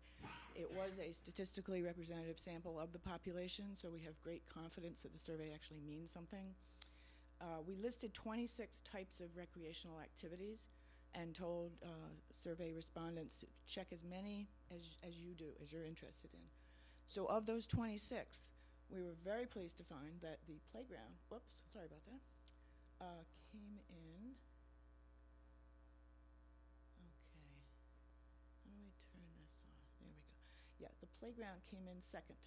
It was a statistically representative sample of the population, so we have great confidence that the survey actually means something. We listed 26 types of recreational activities and told survey respondents to check as many as you do, as you're interested in. So of those 26, we were very pleased to find that the playground, whoops, sorry about that, came in, okay, how do I turn this on? There we go. Yeah, the playground came in second.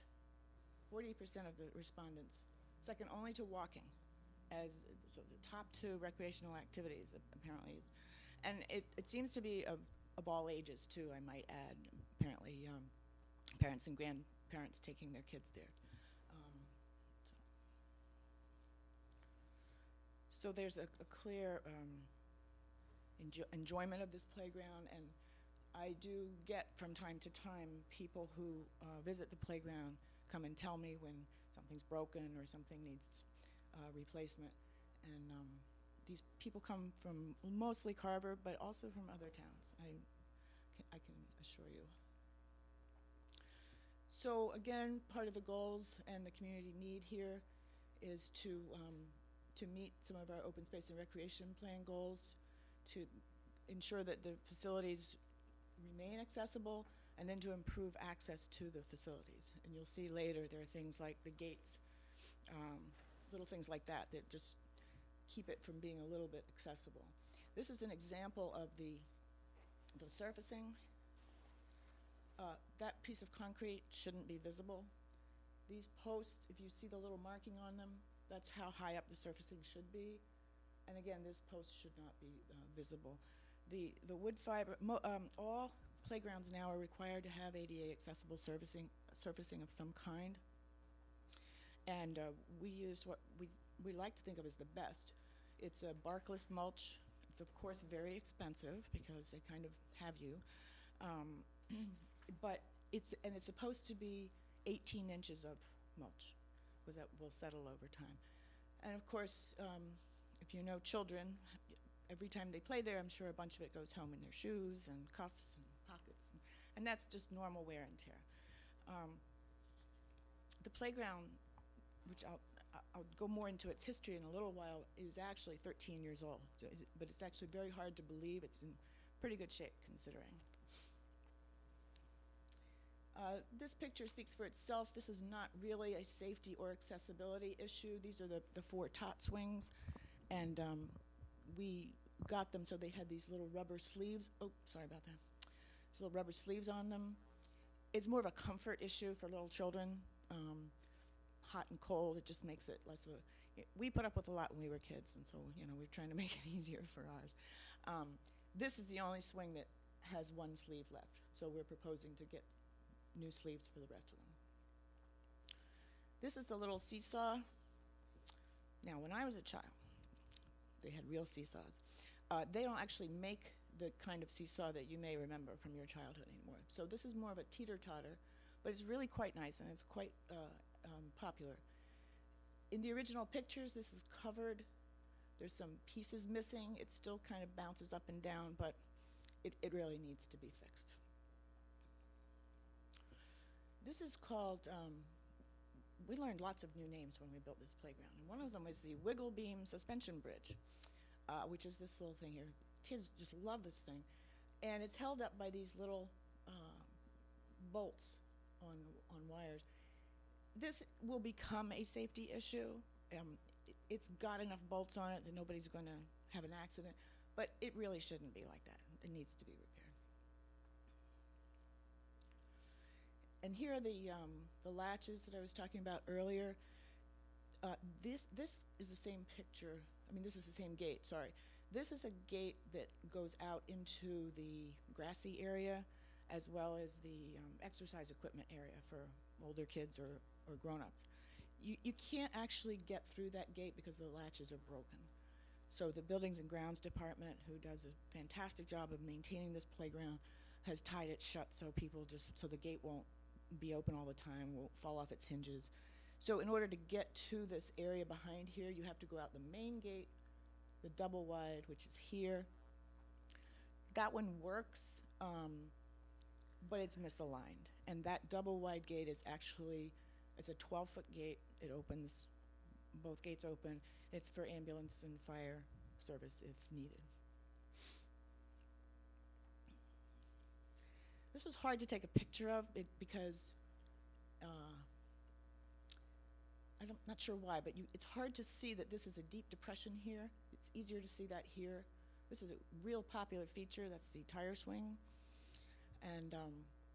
40% of the respondents, second only to walking, so the top 2 recreational activities apparently is, and it seems to be of all ages too, I might add. Apparently, parents and grandparents taking their kids there. So there's a clear enjoyment of this playground, and I do get from time to time people who visit the playground come and tell me when something's broken or something needs replacement. And these people come from mostly Carver, but also from other towns, I can assure you. So again, part of the goals and the community need here is to meet some of our open space and recreation plan goals, to ensure that the facilities remain accessible, and then to improve access to the facilities. And you'll see later there are things like the gates, little things like that that just keep it from being a little bit accessible. This is an example of the surfacing. That piece of concrete shouldn't be visible. These posts, if you see the little marking on them, that's how high up the surfacing should be. And again, this post should not be visible. The wood fiber, all playgrounds now are required to have ADA accessible surfacing of some kind. And we use what we like to think of as the best. It's a barkless mulch. It's of course very expensive because they kind of have you. But it's supposed to be 18 inches of mulch, because that will settle over time. And of course, if you know children, every time they play there, I'm sure a bunch of it goes home in their shoes and cuffs and pockets, and that's just normal wear and tear. The playground, which I'll go more into its history in a little while, is actually 13 years old, so but it's actually very hard to believe. It's in pretty good shape considering. This picture speaks for itself. This is not really a safety or accessibility issue. These are the 4 tot swings, and we got them so they had these little rubber sleeves. Oh, sorry about that. These little rubber sleeves on them. It's more of a comfort issue for little children. Hot and cold, it just makes it less of a, we put up with a lot when we were kids, and so, you know, we're trying to make it easier for ours. This is the only swing that has 1 sleeve left, so we're proposing to get new sleeves for the rest of them. This is the little seesaw. Now, when I was a child, they had real seesaws. They don't actually make the kind of seesaw that you may remember from your childhood anymore. So this is more of a teeter-totter, but it's really quite nice, and it's quite popular. In the original pictures, this is covered. There's some pieces missing. It still kind of bounces up and down, but it really needs to be fixed. This is called, we learned lots of new names when we built this playground, and one of them is the Wiggle Beam Suspension Bridge, which is this little thing here. Kids just love this thing. And it's held up by these little bolts on wires. This will become a safety issue. It's got enough bolts on it that nobody's going to have an accident, but it really shouldn't be like that. It needs to be repaired. And here are the latches that I was talking about earlier. This is the same picture. I mean, this is the same gate, sorry. This is a gate that goes out into the grassy area as well as the exercise equipment area for older kids or grown-ups. You can't actually get through that gate because the latches are broken. So the Buildings and Grounds Department, who does a fantastic job of maintaining this playground, has tied it shut so so the gate won't be open all the time, won't fall off its hinges. So in order to get to this area behind here, you have to go out the main gate, the double wide, which is here. That one works, but it's misaligned. And that double wide gate is actually, it's a 12-foot gate. It opens, both gates open. It's for ambulance and fire service if needed. This was hard to take a picture of because I'm not sure why, but it's hard to see that this is a deep depression here. It's easier to see that here. This is a real popular feature. That's the tire swing. And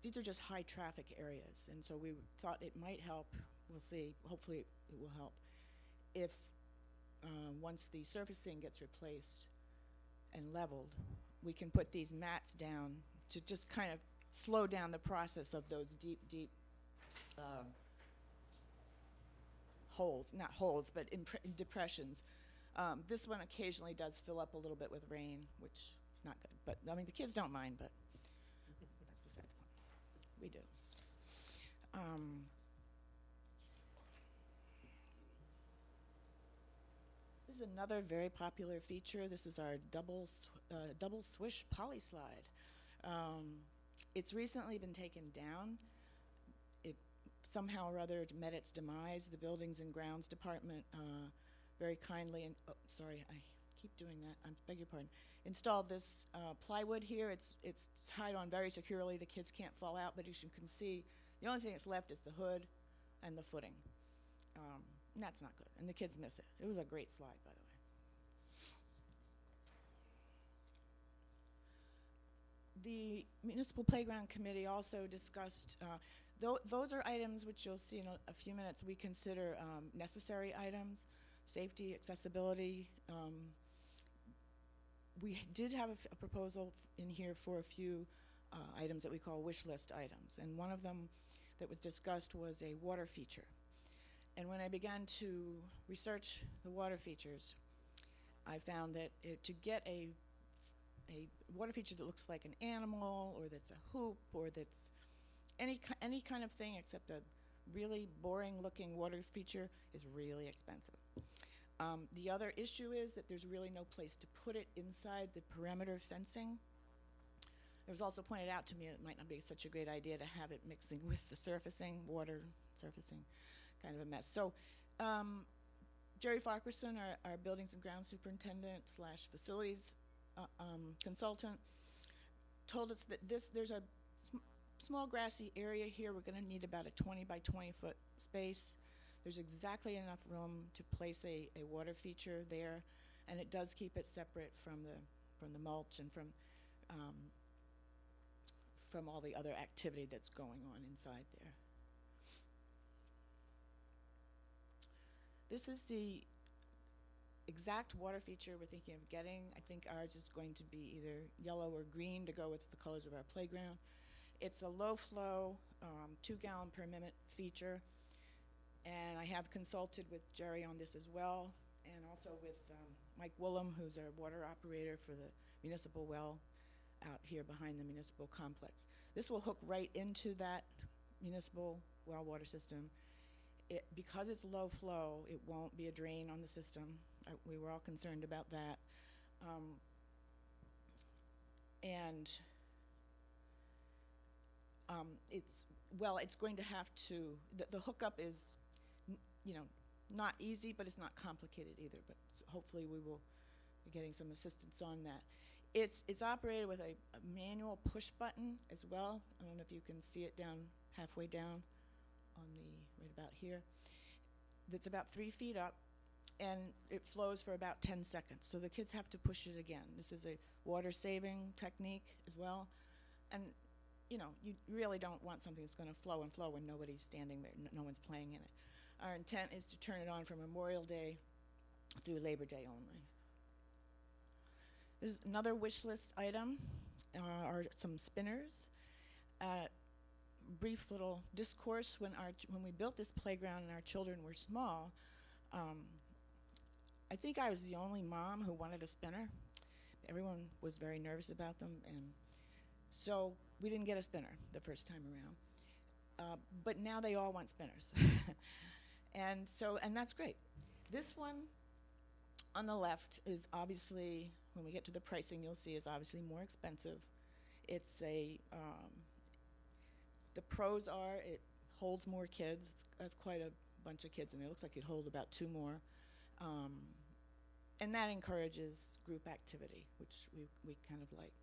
these are just high traffic areas. And so we thought it might help. We'll see. Hopefully it will help if once the surfacing gets replaced and leveled, we can put these mats down to just kind of slow down the process of those deep holes, not holes, but depressions. This one occasionally does fill up a little bit with rain, which is not good. But, I mean, the kids don't mind, but that's beside the point. We do. This is another very popular feature. This is our double swish poly slide. It's recently been taken down. somehow or other met its demise. The Buildings and Grounds Department very kindly, and, oh, sorry, I keep doing that, I beg your pardon, installed this plywood here. It's tied on very securely. The kids can't fall out, but as you can see, the only thing that's left is the hood and the footing. And that's not good, and the kids miss it. It was a great slide, by the way. The Municipal Playground Committee also discussed, those are items which you'll see in a few minutes we consider necessary items, safety, accessibility. We did have a proposal in here for a few items that we call wish list items, and one of them that was discussed was a water feature. And when I began to research the water features, I found that to get a water feature that looks like an animal, or that's a hoop, or that's any kind of thing except a really boring looking water feature is really expensive. The other issue is that there's really no place to put it inside the perimeter fencing. It was also pointed out to me it might not be such a great idea to have it mixing with the surfacing, water surfacing, kind of a mess. So Jerry Farquharson, our Buildings and Grounds Superintendent / Facilities consultant, told us that there's a small grassy area here. We're going to need about a 20 by 20 foot space. There's exactly enough room to place a water feature there, and it does keep it separate from the mulch and from all the other activity that's going on inside there. This is the exact water feature we're thinking of getting. I think ours is going to be either yellow or green to go with the colors of our playground. It's a low flow, 2 gallon per minute feature, and I have consulted with Jerry on this as well, and also with Mike Woolham, who's our water operator for the municipal well out here behind the municipal complex. This will hook right into that municipal well water system. Because it's low flow, it won't be a drain on the system. We were all concerned about that. It's going to have to, the hookup is, not easy, but it's not complicated either. But so hopefully we will be getting some assistance on that. It's operated with a manual push button as well. I don't know if you can see it down halfway down on the, right about here. That's about 3 feet up, and it flows for about 10 seconds. So the kids have to push it again. This is a water saving technique as well. And you really don't want something that's going to flow and flow when nobody's standing there, no one's playing in it. Our intent is to turn it on from Memorial Day through Labor Day only. This is another wish list item, are some spinners. Brief little discourse, when we built this playground and our children were small, I think I was the only mom who wanted a spinner. Everyone was very nervous about them, and so we didn't get a spinner the first time around. But now they all want spinners. And that's great. This one on the left is obviously, when we get to the pricing, you'll see is obviously more expensive. It's the pros are it holds more kids. That's quite a bunch of kids, and it looks like it'd hold about 2 more. And that encourages group activity, which we kind of like.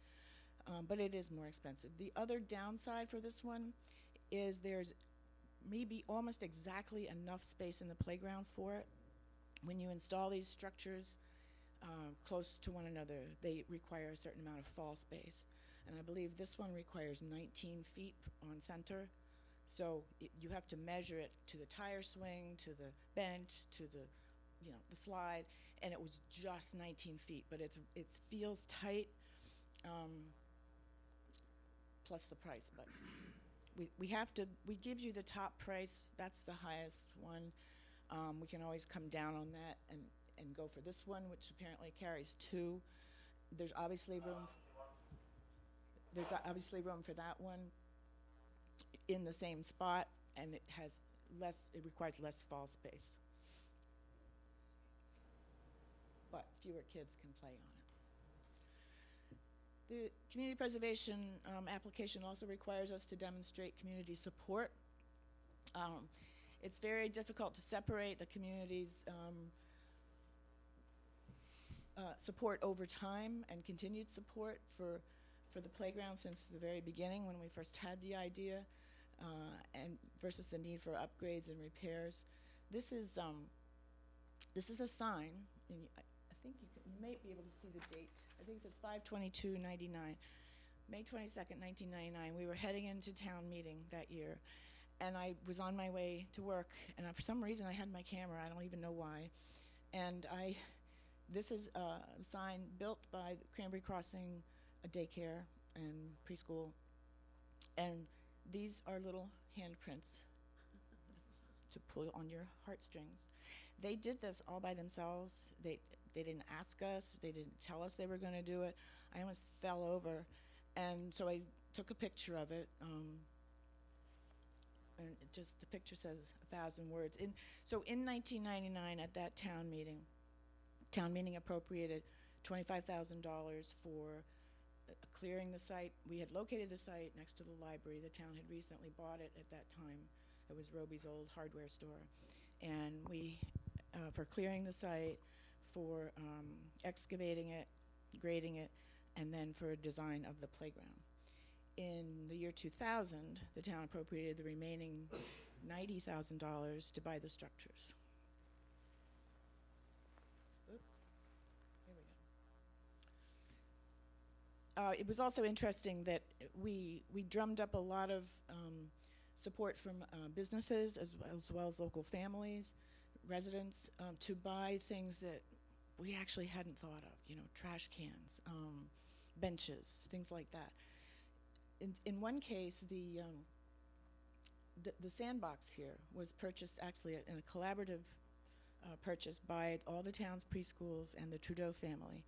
But it is more expensive. The other downside for this one is there's maybe almost exactly enough space in the playground for it. When you install these structures close to one another, they require a certain amount of fall space. And I believe this one requires 19 feet on center. So you have to measure it to the tire swing, to the bench, to the slide, and it was just 19 feet. But it feels tight, plus the price. But we give you the top price. That's the highest one. We can always come down on that and go for this one, which apparently carries 2. There's obviously room. There's obviously room for that one in the same spot, and it requires less fall space. But fewer kids can play on it. The community preservation application also requires us to demonstrate community support It's very difficult to separate the community's support over time and continued support for the playground since the very beginning when we first had the idea, and versus the need for upgrades and repairs. This is a sign, and I think you may be able to see the date. I think it says 5/22/99, May 22nd, 1999. We were heading into town meeting that year, and I was on my way to work, and for some reason I had my camera. I don't even know why, and this is a sign built by the Cranberry Crossing, a daycare and preschool, and these are little handprints to pull on your heartstrings. They did this all by themselves. They didn't ask us. They didn't tell us they were going to do it. I almost fell over, and so I took a picture of it. And the picture says 1,000 words. So in 1999, at that town meeting appropriated $25,000 for clearing the site. We had located the site next to the library. The town had recently bought it at that time. It was Roby's old hardware store. And we, for clearing the site, for excavating it, grading it, and then for design of the playground. In the year 2000, the town appropriated the remaining $90,000 to buy the structures. Oops. Here we go. It was also interesting that we drummed up a lot of support from businesses as well as local families, residents, to buy things that we actually hadn't thought of, trash cans, benches, things like that. In one case, the sandbox here was purchased actually in a collaborative purchase by all the town's preschools and the Trudeau family.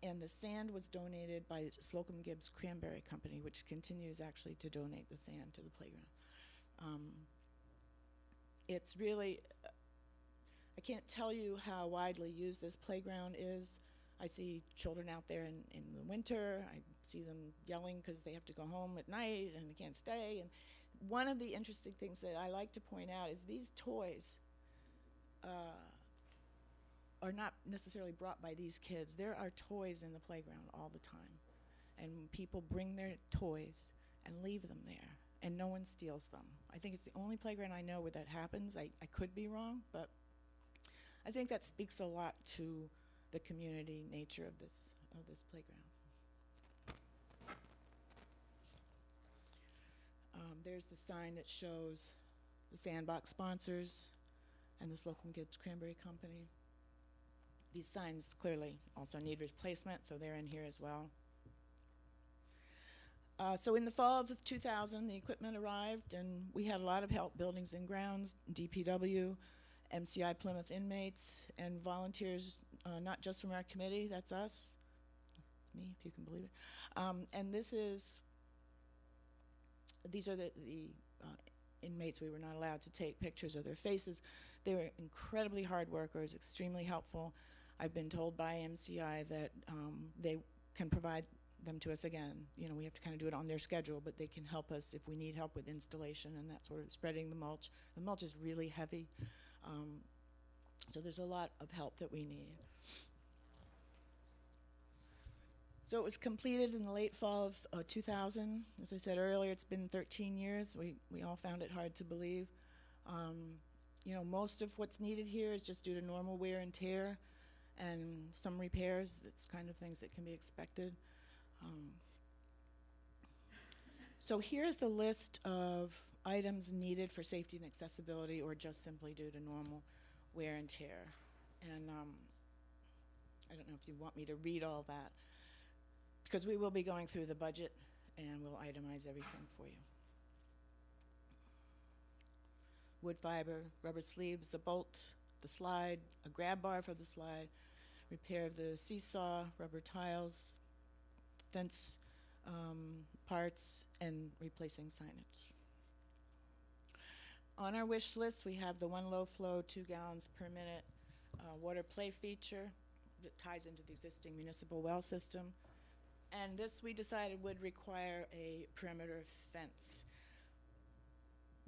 And the sand was donated by Slocum Gibbs Cranberry Company, which continues actually to donate the sand to the playground. It's really, I can't tell you how widely used this playground is. I see children out there in the winter. I see them yelling because they have to go home at night and they can't stay. And one of the interesting things that I like to point out is these toys are not necessarily brought by these kids. There are toys in the playground all the time. And people bring their toys and leave them there, and no one steals them. I think it's the only playground I know where that happens. I could be wrong, but I think that speaks a lot to the community nature of this playground. There's the sign that shows the sandbox sponsors and the Slocum Gibbs Cranberry Company. These signs clearly also need replacement, so they're in here as well. So in the fall of 2000, the equipment arrived, and we had a lot of help, Buildings and Grounds, DPW, MCI Plymouth inmates, and volunteers, not just from our committee, that's us, me, if you can believe it. And these are the inmates. We were not allowed to take pictures of their faces. They were incredibly hard workers, extremely helpful. I've been told by MCI that they can provide them to us again. We have to kind of do it on their schedule, but they can help us if we need help with installation and that sort of spreading the mulch. The mulch is really heavy, so there's a lot of help that we need. So it was completed in the late fall of 2000. As I said earlier, it's been 13 years. We all found it hard to believe. Most of what's needed here is just due to normal wear and tear and some repairs. That's kind of things that can be expected. So here's the list of items needed for safety and accessibility or just simply due to normal wear and tear. And I don't know if you want me to read all that, because we will be going through the budget and we'll itemize everything for you. Wood fiber, rubber sleeves, the bolt, the slide, a grab bar for the slide, repair of the seesaw, rubber tiles, fence parts, and replacing signage. On our wish list, we have the 1 low flow, 2 gallons per minute water play feature that ties into the existing municipal well system. And this, we decided, would require a perimeter fence.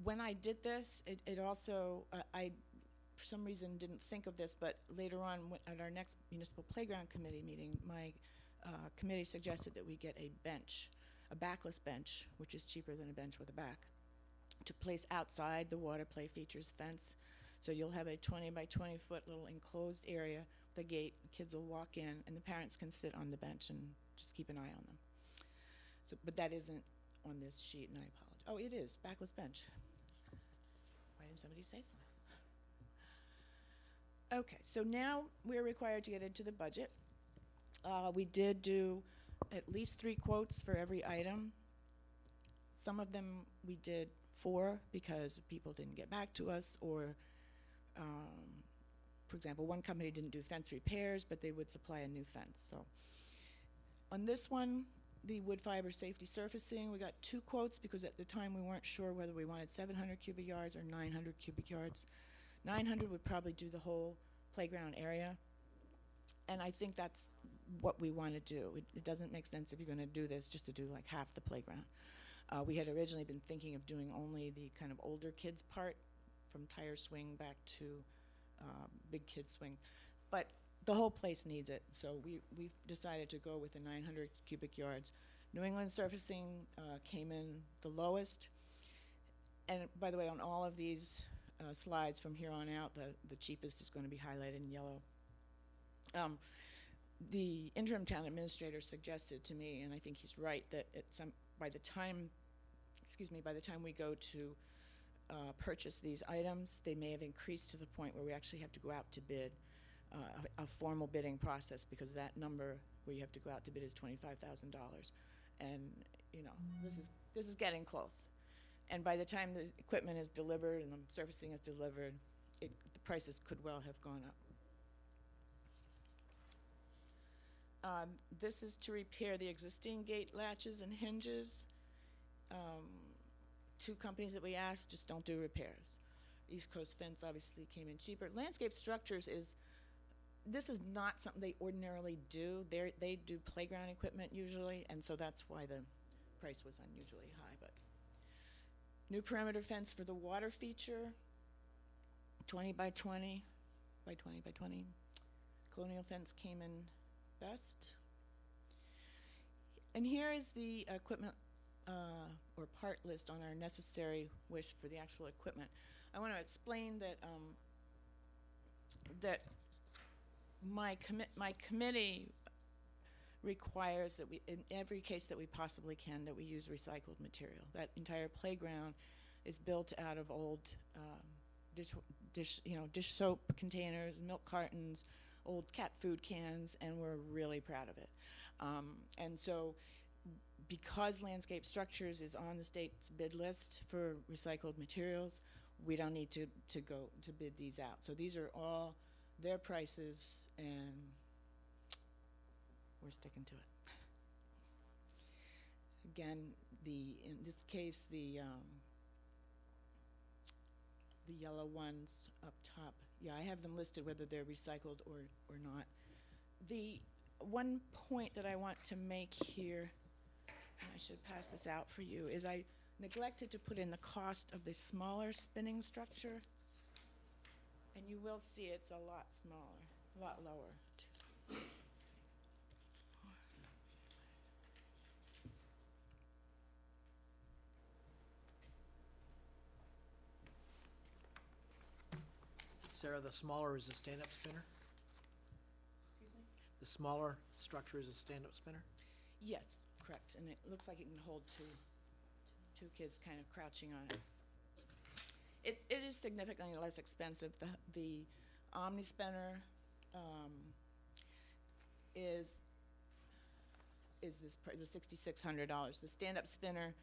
when I did this, it also, I, for some reason, didn't think of this, but later on, at our next municipal playground committee meeting, my committee suggested that we get a bench, a backless bench, which is cheaper than a bench with a back, to place outside the water play features fence. So you'll have a 20 by 20 foot little enclosed area, the gate, kids will walk in, and the parents can sit on the bench and just keep an eye on them. So, but that isn't on this sheet, and I apologize. Oh, it is, backless bench. Why didn't somebody say so? Okay, so now we're required to get into the budget. We did do at least 3 quotes for every item. Some of them we did 4 because people didn't get back to us, or for example, one company didn't do fence repairs, but they would supply a new fence. So on this one, the wood fiber safety surfacing, we got 2 quotes because at the time we weren't sure whether we wanted 700 cubic yards or 900 cubic yards. 900 would probably do the whole playground area, and I think that's what we want to do. It doesn't make sense if you're going to do this just to do like half the playground. We had originally been thinking of doing only the kind of older kids part, from tire swing back to big kid swing, but the whole place needs it, so we've decided to go with the 900 cubic yards. New England surfacing came in the lowest, and by the way, on all of these slides from here on out, the cheapest is going to be highlighted in yellow. The interim town administrator suggested to me, and I think he's right, that by the time we go to purchase these items, they may have increased to the point where we actually have to go out to bid, a formal bidding process, because that number where you have to go out to bid is $25,000, and you know, this is getting close. And by the time the equipment is delivered and the surfacing is delivered, the prices could well have gone up. This is to repair the existing gate latches and hinges. 2 companies that we asked just don't do repairs. East Coast Fence obviously came in cheaper. Landscape Structures this is not something they ordinarily do. They do playground equipment usually, and so that's why the price was unusually high. But new perimeter fence for the water feature, 20 by 20 by 20 by 20. Colonial fence came in best. And here is the equipment or part list on our necessary wish for the actual equipment. I want to explain that that my committee requires that we, in every case that we possibly can, that we use recycled material. That entire playground is built out of old dish soap containers, milk cartons, old cat food cans, and we're really proud of it. And so, because Landscape Structures is on the state's bid list for recycled materials, we don't need to go to bid these out. So these are all their prices, and we're sticking to it. Again, in this case, the yellow ones up top, yeah, I have them listed whether they're recycled or not. The one point that I want to make here, and I should pass this out for you, is I neglected to put in the cost of the smaller spinning structure, and you will see it's a lot smaller, a lot lower. Sarah, the smaller is a stand-up spinner? Excuse me? The smaller structure is a stand-up spinner? Yes, correct, and it looks like it can hold two kids kind of crouching on it. It is significantly less expensive. The Omni Spinner is the $6,600. The stand-up spinner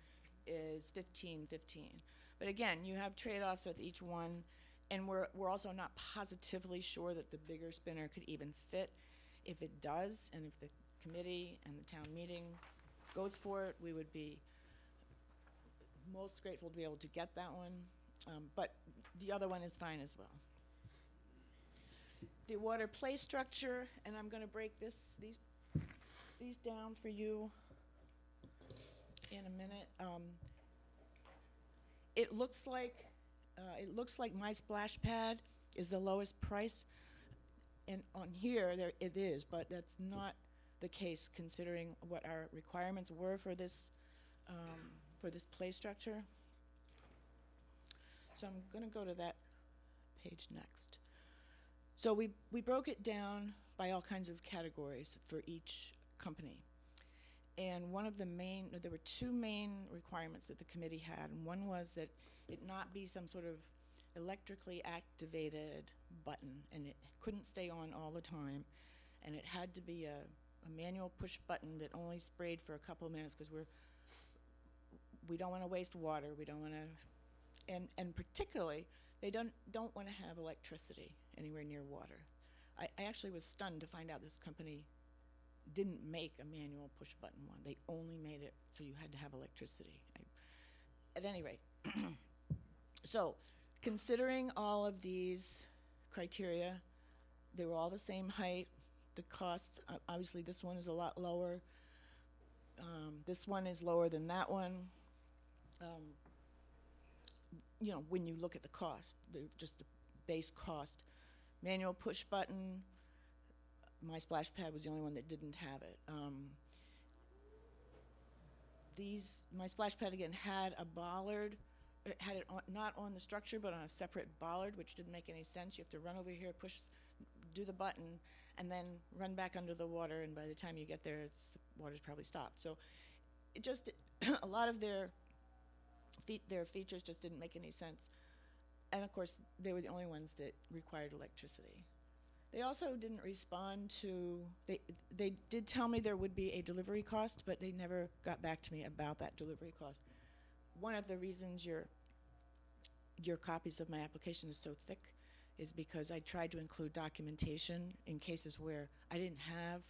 is $1,515. But again, you have trade-offs with each one, and we're also not positively sure that the bigger spinner could even fit. If it does, and if the committee and the town meeting goes for it, we would be most grateful to be able to get that one. But the other one is fine as well. The water play structure, and I'm going to break these down for you in a minute. it looks like My Splash Pad is the lowest price, and on here, there it is, but that's not the case considering what our requirements were for this play structure. So I'm gonna go to that page next. So we broke it down by all kinds of categories for each company. And there were two main requirements that the committee had, and one was that it not be some sort of electrically activated button, and it couldn't stay on all the time, and it had to be a manual push button that only sprayed for a couple of minutes, because we don't want to waste water, we don't want to, and particularly, they don't want to have electricity anywhere near water. I actually was stunned to find out this company didn't make a manual push button one. They only made it so you had to have electricity. At any rate, so considering all of these criteria, they were all the same height. The cost, obviously this one is a lot lower. This one is lower than that one. You know, when you look at the cost, just the base cost. Manual push button, My Splash Pad was the only one that didn't have it. My Splash Pad again had a bollard. It had it not on the structure, but on a separate bollard, which didn't make any sense. You have to run over here, do the button, and then run back under the water, and by the time you get there, the water's probably stopped. So it just, a lot of their features just didn't make any sense. And of course, they were the only ones that required electricity. They also didn't respond to, they did tell me there would be a delivery cost, but they never got back to me about that delivery cost. One of the reasons your copies of my application is so thick is because I tried to include documentation in cases where I didn't have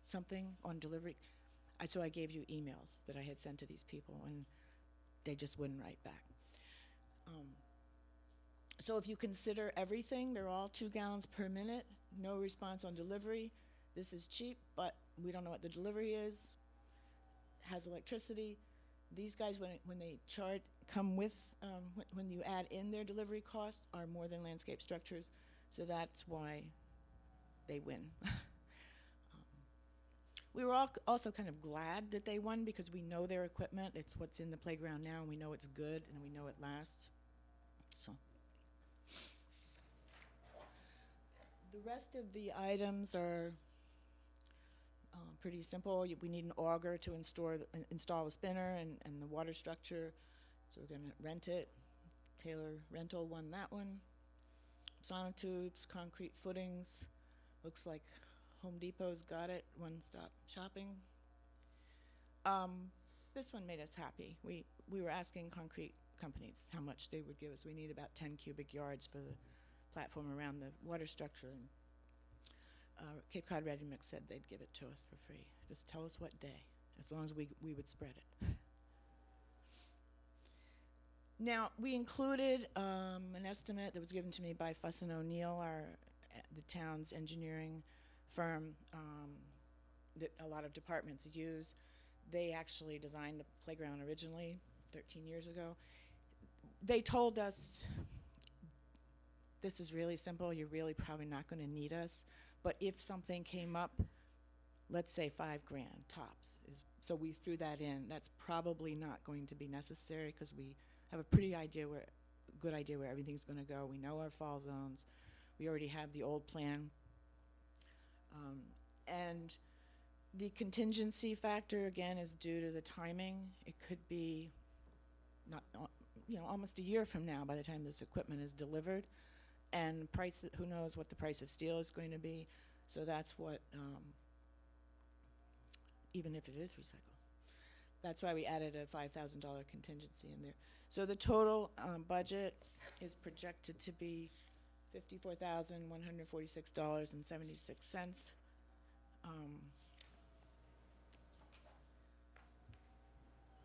something on delivery. So I gave you emails that I had sent to these people, and they just wouldn't write back. So if you consider everything, they're all 2 gallons per minute, no response on delivery. This is cheap, but we don't know what the delivery is, has electricity. These guys, when they come with, when you add in their delivery cost, are more than landscape structures, so that's why they win. We were also kind of glad that they won, because we know their equipment, it's what's in the playground now, and we know it's good, and we know it lasts. So. The rest of the items are pretty simple. We need an auger to install the spinner and the water structure, so we're going to rent it. Taylor Rental won that one. Sonotubes, concrete footings. Looks like Home Depot's got it. One-stop shopping. This one made us happy. We were asking concrete companies how much they would give us. We need about 10 cubic yards for the platform around the water structure, and Cape Cod Ready Mix said they'd give it to us for free. Just tell us what day, as long as we would spread it. Now, we included an estimate that was given to me by Fuss & O'Neill, the town's engineering firm that a lot of departments use. They actually designed the playground originally 13 years ago. They told us, this is really simple, you're really probably not going to need us, but if something came up, let's say $5,000 tops, so we threw that in. That's probably not going to be necessary, because we have a good idea where everything's going to go. We know our fall zones. We already have the old plan. And the contingency factor, again, is due to the timing. It could be almost a year from now by the time this equipment is delivered. And price, who knows what the price of steel is going to be. So that's what, even if it is recycled. That's why we added a $5,000 contingency in there. So the total budget is projected to be $54,146.76.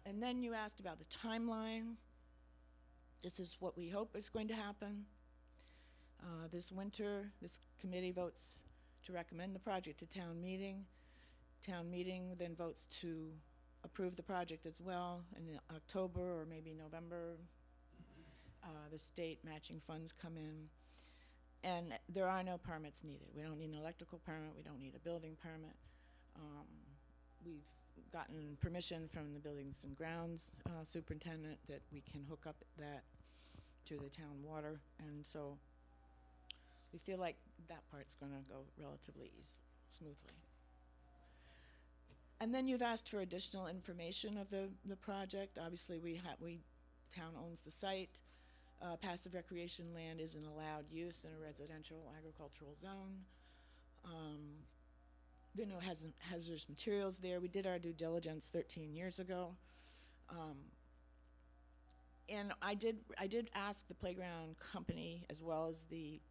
And then you asked about the timeline. This is what we hope is going to happen. This winter, this committee votes to recommend the project to town meeting. Town meeting then votes to approve the project as well in October or maybe November, the state matching funds come in, and there are no permits needed. We don't need an electrical permit, we don't need a building permit. We've gotten permission from the Buildings and Grounds superintendent that we can hook up that to the town water, and so we feel like that part's gonna go relatively smoothly. And then you've asked for additional information of the project. Obviously, town owns the site. Passive recreation land is an allowed use in a residential agricultural zone. There are no hazardous materials there. We did our due diligence 13 years ago. And I did ask the playground company, as well as the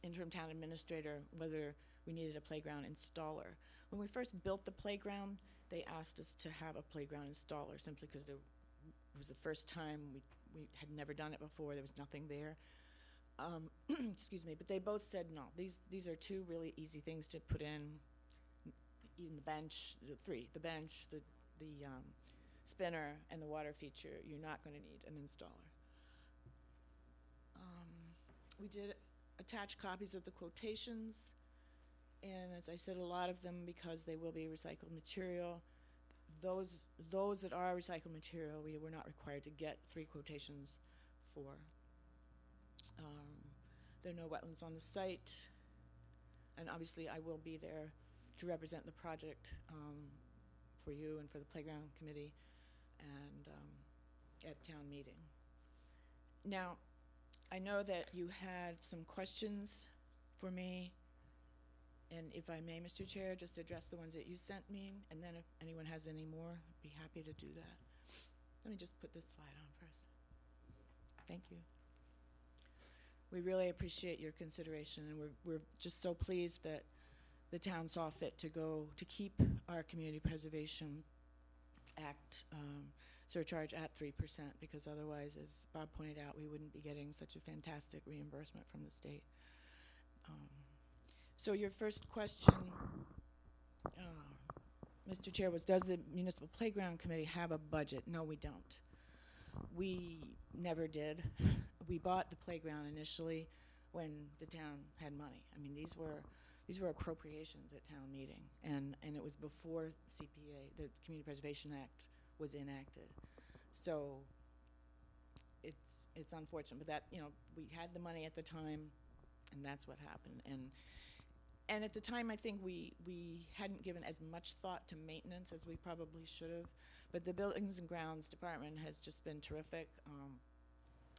interim town administrator, whether we needed a playground installer. When we first built the playground, they asked us to have a playground installer, simply because it was the first time we had never done it before. There was nothing there. Excuse me, but they both said no. These are two really easy things to put in. Even the bench, the bench, the spinner, and the water feature. You're not going to need an installer. We did attach copies of the quotations, and as I said, a lot of them, because they will be recycled material. Those that are recycled material, we were not required to get 3 quotations for. There are no wetlands on the site, and obviously I will be there to represent the project for you and for the playground committee and at town meeting. Now, I know that you had some questions for me, and if I may, Mr. Chair, just address the ones that you sent me, and then if anyone has any more, I'd be happy to do that. Let me just put this slide on first. Thank you. We really appreciate your consideration, and we're just so pleased that the town saw fit to keep our Community Preservation Act surcharge at 3%, because otherwise, as Bob pointed out, we wouldn't be getting such a fantastic reimbursement from the state. So your first question, Mr. Chair, was, does the Municipal Playground Committee have a budget? No, we don't. We never did. We bought the playground initially when the town had money. I mean, these were appropriations at town meeting, and it was before CPA, the Community Preservation Act, was enacted. So it's unfortunate, but that, we had the money at the time, and that's what happened. And at the time, I think we hadn't given as much thought to maintenance as we probably should have. But the Buildings and Grounds Department has just been terrific.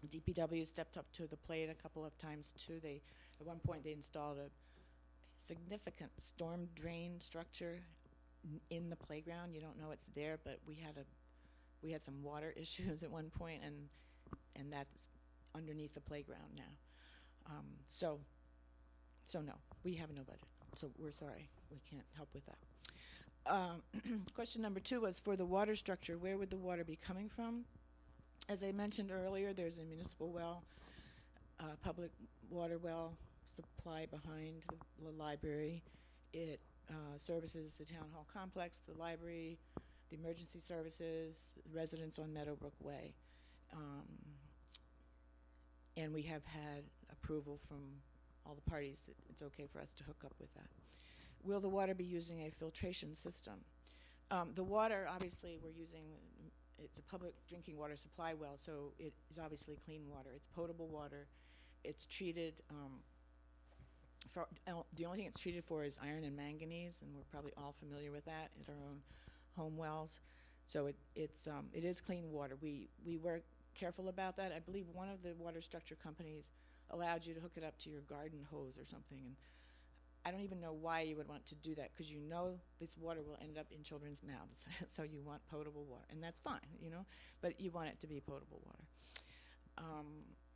DPW stepped up to the plate a couple of times too. At one point, they installed a significant storm drain structure in the playground. You don't know it's there, but we had some water issues at one point, and that's underneath the playground now. So no, we have no budget. So we're sorry, we can't help with that. Question number 2 was, for the water structure, where would the water be coming from? As I mentioned earlier, there's a municipal well, public water well supply behind the library. It services the town hall complex, the library, the emergency services, the residents on Meadowbrook Way. And we have had approval from all the parties that it's okay for us to hook up with that. Will the water be using a filtration system? The water, obviously, we're using, it's a public drinking water supply well, so it is obviously clean water. It's potable water. It's treated, the only thing it's treated for is iron and manganese, and we're probably all familiar with that at our own home wells. So it is clean water. We were careful about that. I believe one of the water structure companies allowed you to hook it up to your garden hose or something, and I don't even know why you would want to do that, because you know this water will end up in children's mouths. So you want potable water, and that's fine, but you want it to be potable water.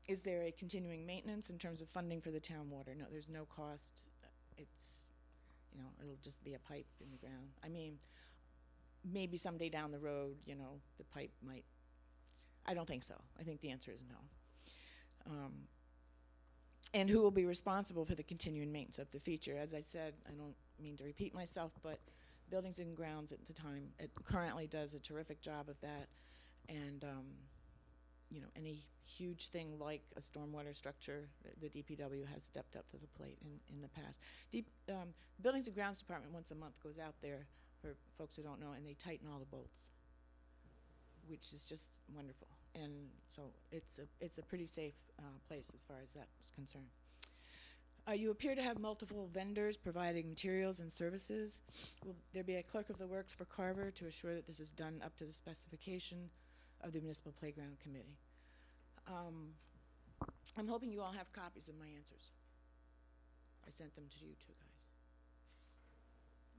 Is there a continuing maintenance in terms of funding for the town water? No, there's no cost. It's, it'll just be a pipe in the ground. I mean, maybe someday down the road, the pipe might, I don't think so. I think the answer is no. And who will be responsible for the continuing maintenance of the feature? As I said, I don't mean to repeat myself, but Buildings and Grounds at the time, it currently does a terrific job of that. And any huge thing like a stormwater structure, the DPW has stepped up to the plate in the past. The Buildings and Grounds Department once a month goes out there, for folks who don't know, and they tighten all the bolts, which is just wonderful. And so it's a pretty safe place as far as that's concerned. You appear to have multiple vendors providing materials and services. Will there be a clerk of the works for Carver to assure that this is done up to the specification of the Municipal Playground Committee? I'm hoping you all have copies of my answers. I sent them to you two guys.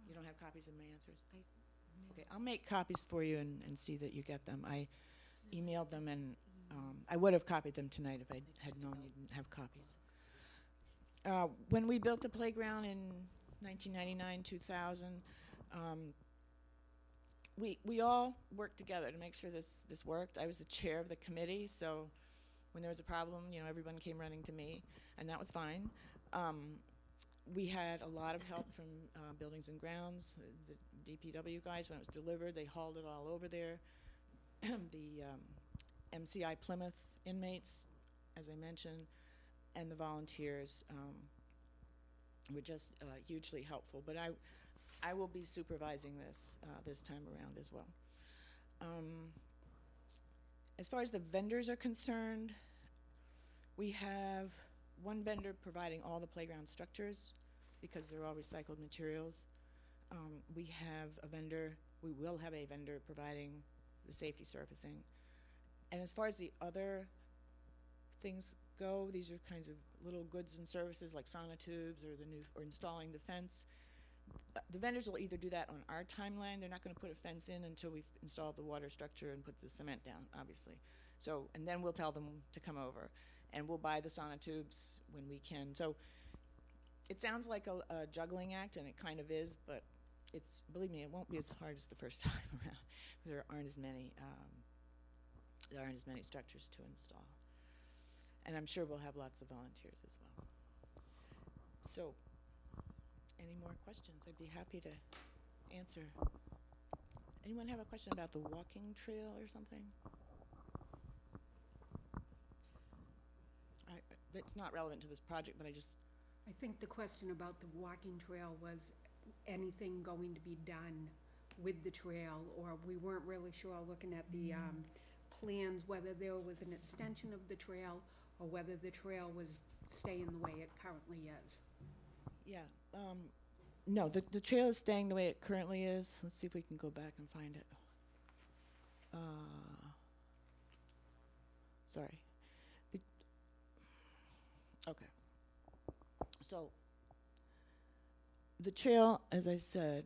You don't have copies of my answers? Okay, I'll make copies for you and see that you get them. I emailed them, and I would have copied them tonight if I had known you didn't have copies. When we built the playground in 1999, 2000, we all worked together to make sure this worked. I was the chair of the committee, so when there was a problem, everyone came running to me, and that was fine. We had a lot of help from Buildings and Grounds, the DPW guys. When it was delivered, they hauled it all over there. The MCI Plymouth inmates, as I mentioned, and the volunteers were just hugely helpful. But I will be supervising this this time around as well. As far as the vendors are concerned, we have one vendor providing all the playground structures because they're all recycled materials. We will have a vendor providing the safety surfacing. And as far as the other things go, these are kinds of little goods and services like sonotubes or installing the fence. The vendors will either do that on our timeline. They're not going to put a fence in until we've installed the water structure and put the cement down, obviously. So, and then we'll tell them to come over, and we'll buy the sonotubes when we can. So it sounds like a juggling act, and it kind of is, but believe me, it won't be as hard as the first time around, because there aren't as many structures to install. And I'm sure we'll have lots of volunteers as well. So, any more questions? I'd be happy to answer. Anyone have a question about the walking trail or something? That's not relevant to this project, but I think the question about the walking trail was anything going to be done with the trail, or we weren't really sure, looking at the plans, whether there was an extension of the trail or whether the trail was staying the way it currently is. Yeah. No, the trail is staying the way it currently is. Let's see if we can go back and find it. Sorry. Okay. So the trail, as I said,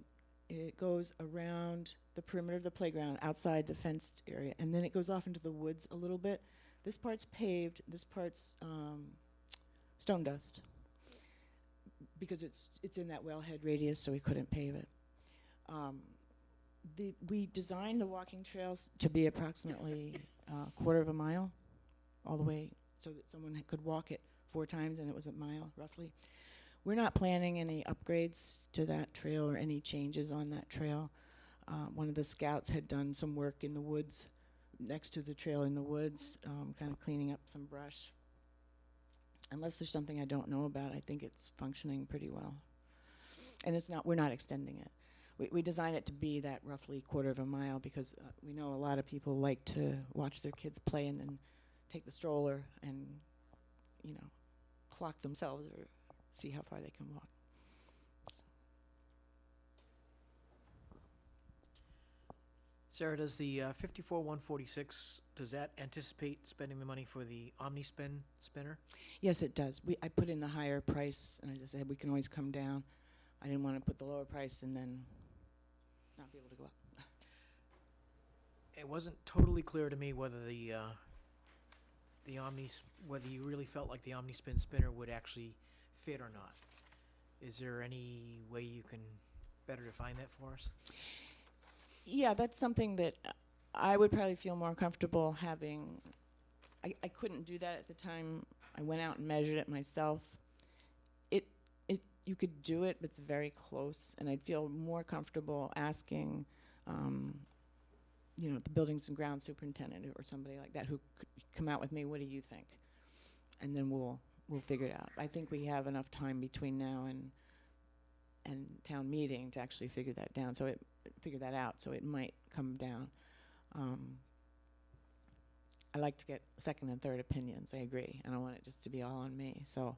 it goes around the perimeter of the playground outside the fenced area, and then it goes off into the woods a little bit. This part's paved, this part's stone dust, because it's in that wellhead radius, so we couldn't pave it. We designed the walking trails to be approximately a quarter of a mile all the way, so that someone could walk it 4 times and it was a mile roughly. We're not planning any upgrades to that trail or any changes on that trail. One of the scouts had done some work in the woods, next to the trail in the woods, kind of cleaning up some brush. Unless there's something I don't know about, I think it's functioning pretty well. And we're not extending it. We designed it to be that roughly quarter of a mile because we know a lot of people like to watch their kids play and then take the stroller and, clock themselves or see how far they can walk. Sarah, does the 54-146, does that anticipate spending the money for the OmniSpin spinner? Yes, it does. I put in the higher price, and as I said, we can always come down. I didn't want to put the lower price and then not be able to go up. It wasn't totally clear to me whether whether you really felt like the OmniSpin spinner would actually fit or not. Is there any way you can better define that for us? Yeah, that's something that I would probably feel more comfortable having. I couldn't do that at the time. I went out and measured it myself. You could do it, but it's very close, and I'd feel more comfortable asking the buildings and grounds superintendent or somebody like that who could come out with me, what do you think? And then we'll figure it out. I think we have enough time between now and town meeting to actually figure that out, so it might come down. I like to get second and third opinions, I agree. I don't want it just to be all on me. So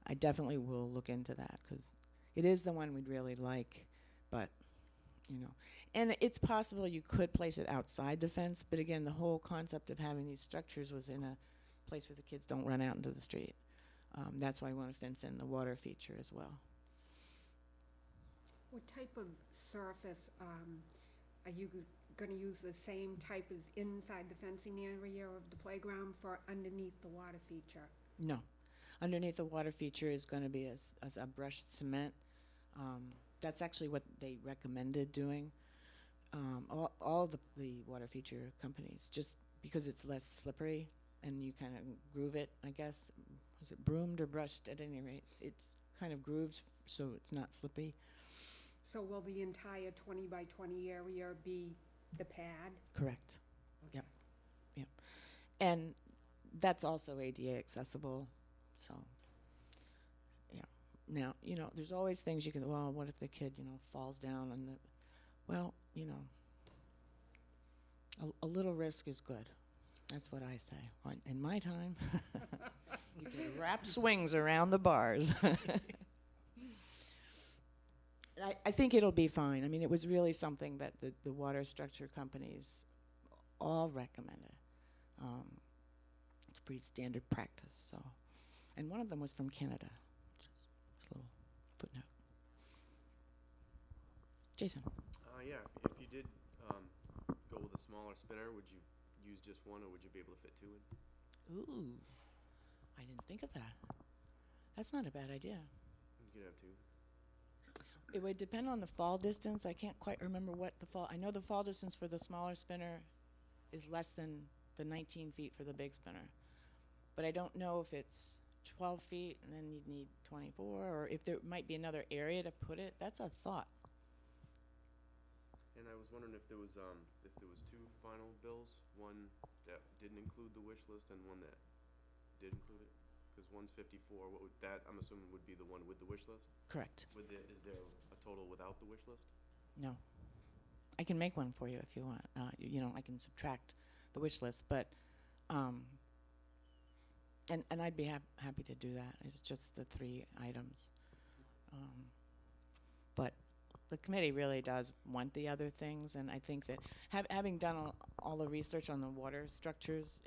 I definitely will look into that, because it is the one we'd really like, but, And it's possible you could place it outside the fence, but again, the whole concept of having these structures was in a place where the kids don't run out into the street. That's why I want to fence in the water feature as well. What type of surface, are you gonna use the same type as inside the fencing area of the playground for underneath the water feature? No. Underneath the water feature is going to be a brushed cement. That's actually what they recommended doing. All of the water feature companies, just because it's less slippery and you kind of groove it, I guess. Was it broomed or brushed? At any rate, it's kind of grooved so it's not slippy. So will the entire 20 by 20 area be the pad? Correct. Yep. And that's also ADA accessible, so, yeah. Now, there's always things you can, well, what if the kid, falls down on the, well, a little risk is good. That's what I say. In my time, you could wrap swings around the bars. I think it'll be fine. I mean, it was really something that the water structure companies all recommended. It's pretty standard practice, so. And one of them was from Canada, just a little footnote. Jason? Yeah, if you did go with a smaller spinner, would you use just one, or would you be able to fit two in? Ooh, I didn't think of that. That's not a bad idea. You could have two. It would depend on the fall distance. I can't quite remember what I know the fall distance for the smaller spinner is less than the 19 feet for the big spinner. But I don't know if it's 12 feet and then you'd need 24, or if there might be another area to put it. That's a thought. And I was wondering if there was two final bills, one that didn't include the wish list and one that did include it. Because one's 54, what would that, I'm assuming, would be the one with the wish list? Correct. Is there a total without the wish list? No. I can make one for you if you want. I can subtract the wish list, but, and I'd be happy to do that. It's just the 3 items. But the committee really does want the other things, and I think that having done all the research on the water structures,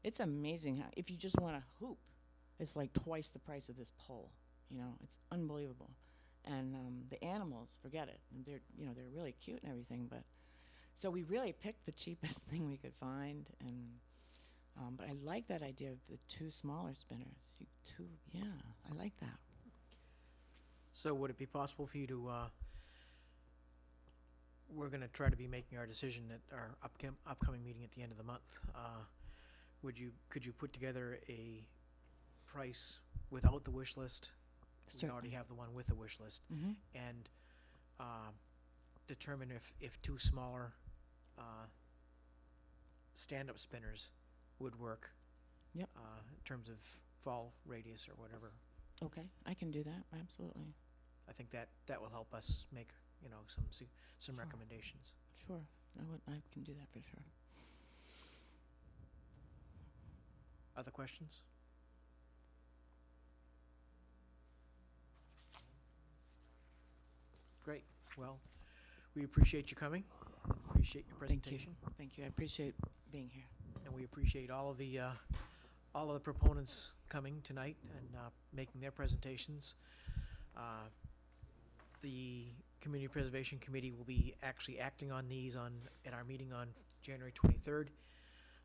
it's amazing how, if you just want a hoop, it's like twice the price of this pole. It's unbelievable. And the animals, forget it. And they're really cute and everything, but so we really picked the cheapest thing we could find. And but I like that idea of the 2 smaller spinners. Yeah, I like that. So would it be possible for you to, we're going to try to be making our decision at our upcoming meeting at the end of the month. Could you put together a price without the wish list? We already have the one with the wish list. Mm-hmm. And determine if 2 smaller stand-up spinners would work. Yep. In terms of fall radius or whatever. Okay, I can do that, absolutely. I think that will help us make, some Sure. recommendations. Sure, I can do that for sure. Other questions? Great. Well, we appreciate you coming. Appreciate your presentation. Thank you. I appreciate being here. And we appreciate all of the proponents coming tonight and making their presentations. The Community Preservation Committee will be actually acting on these at our meeting on January 23rd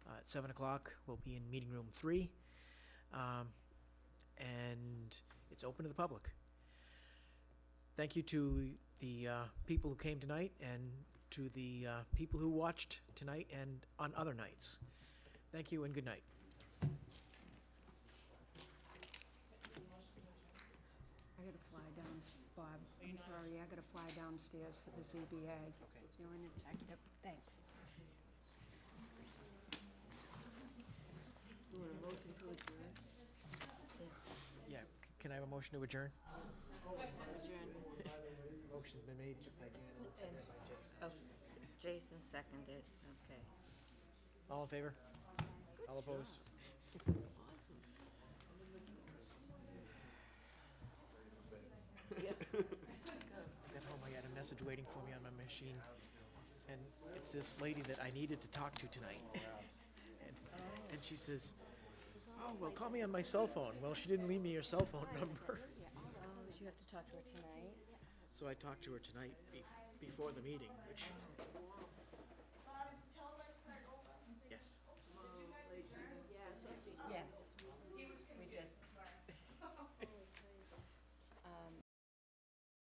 at 7 o'clock. We'll be in meeting room 3. And it's open to the public. Thank you to the people who came tonight and to the people who watched tonight and on other nights. Thank you and good night. I gotta fly down, Bob, I'm sorry, I gotta fly downstairs for the ZBA. Okay. You're an executive, thanks. You want a motion to adjourn? Yeah, can I have a motion to adjourn? Adjourn. Motion's been made by Janet and seconded by Jason. Oh, Jason seconded, okay. All in favor? All opposed? Awesome. At home, I got a message waiting for me on my machine, and it's this lady that I needed to talk to tonight. And she says, "Oh, well, call me on my cell phone." Well, she didn't leave me her cell phone number. Oh, did you have to talk to her tonight? So I talked to her tonight before the meeting, which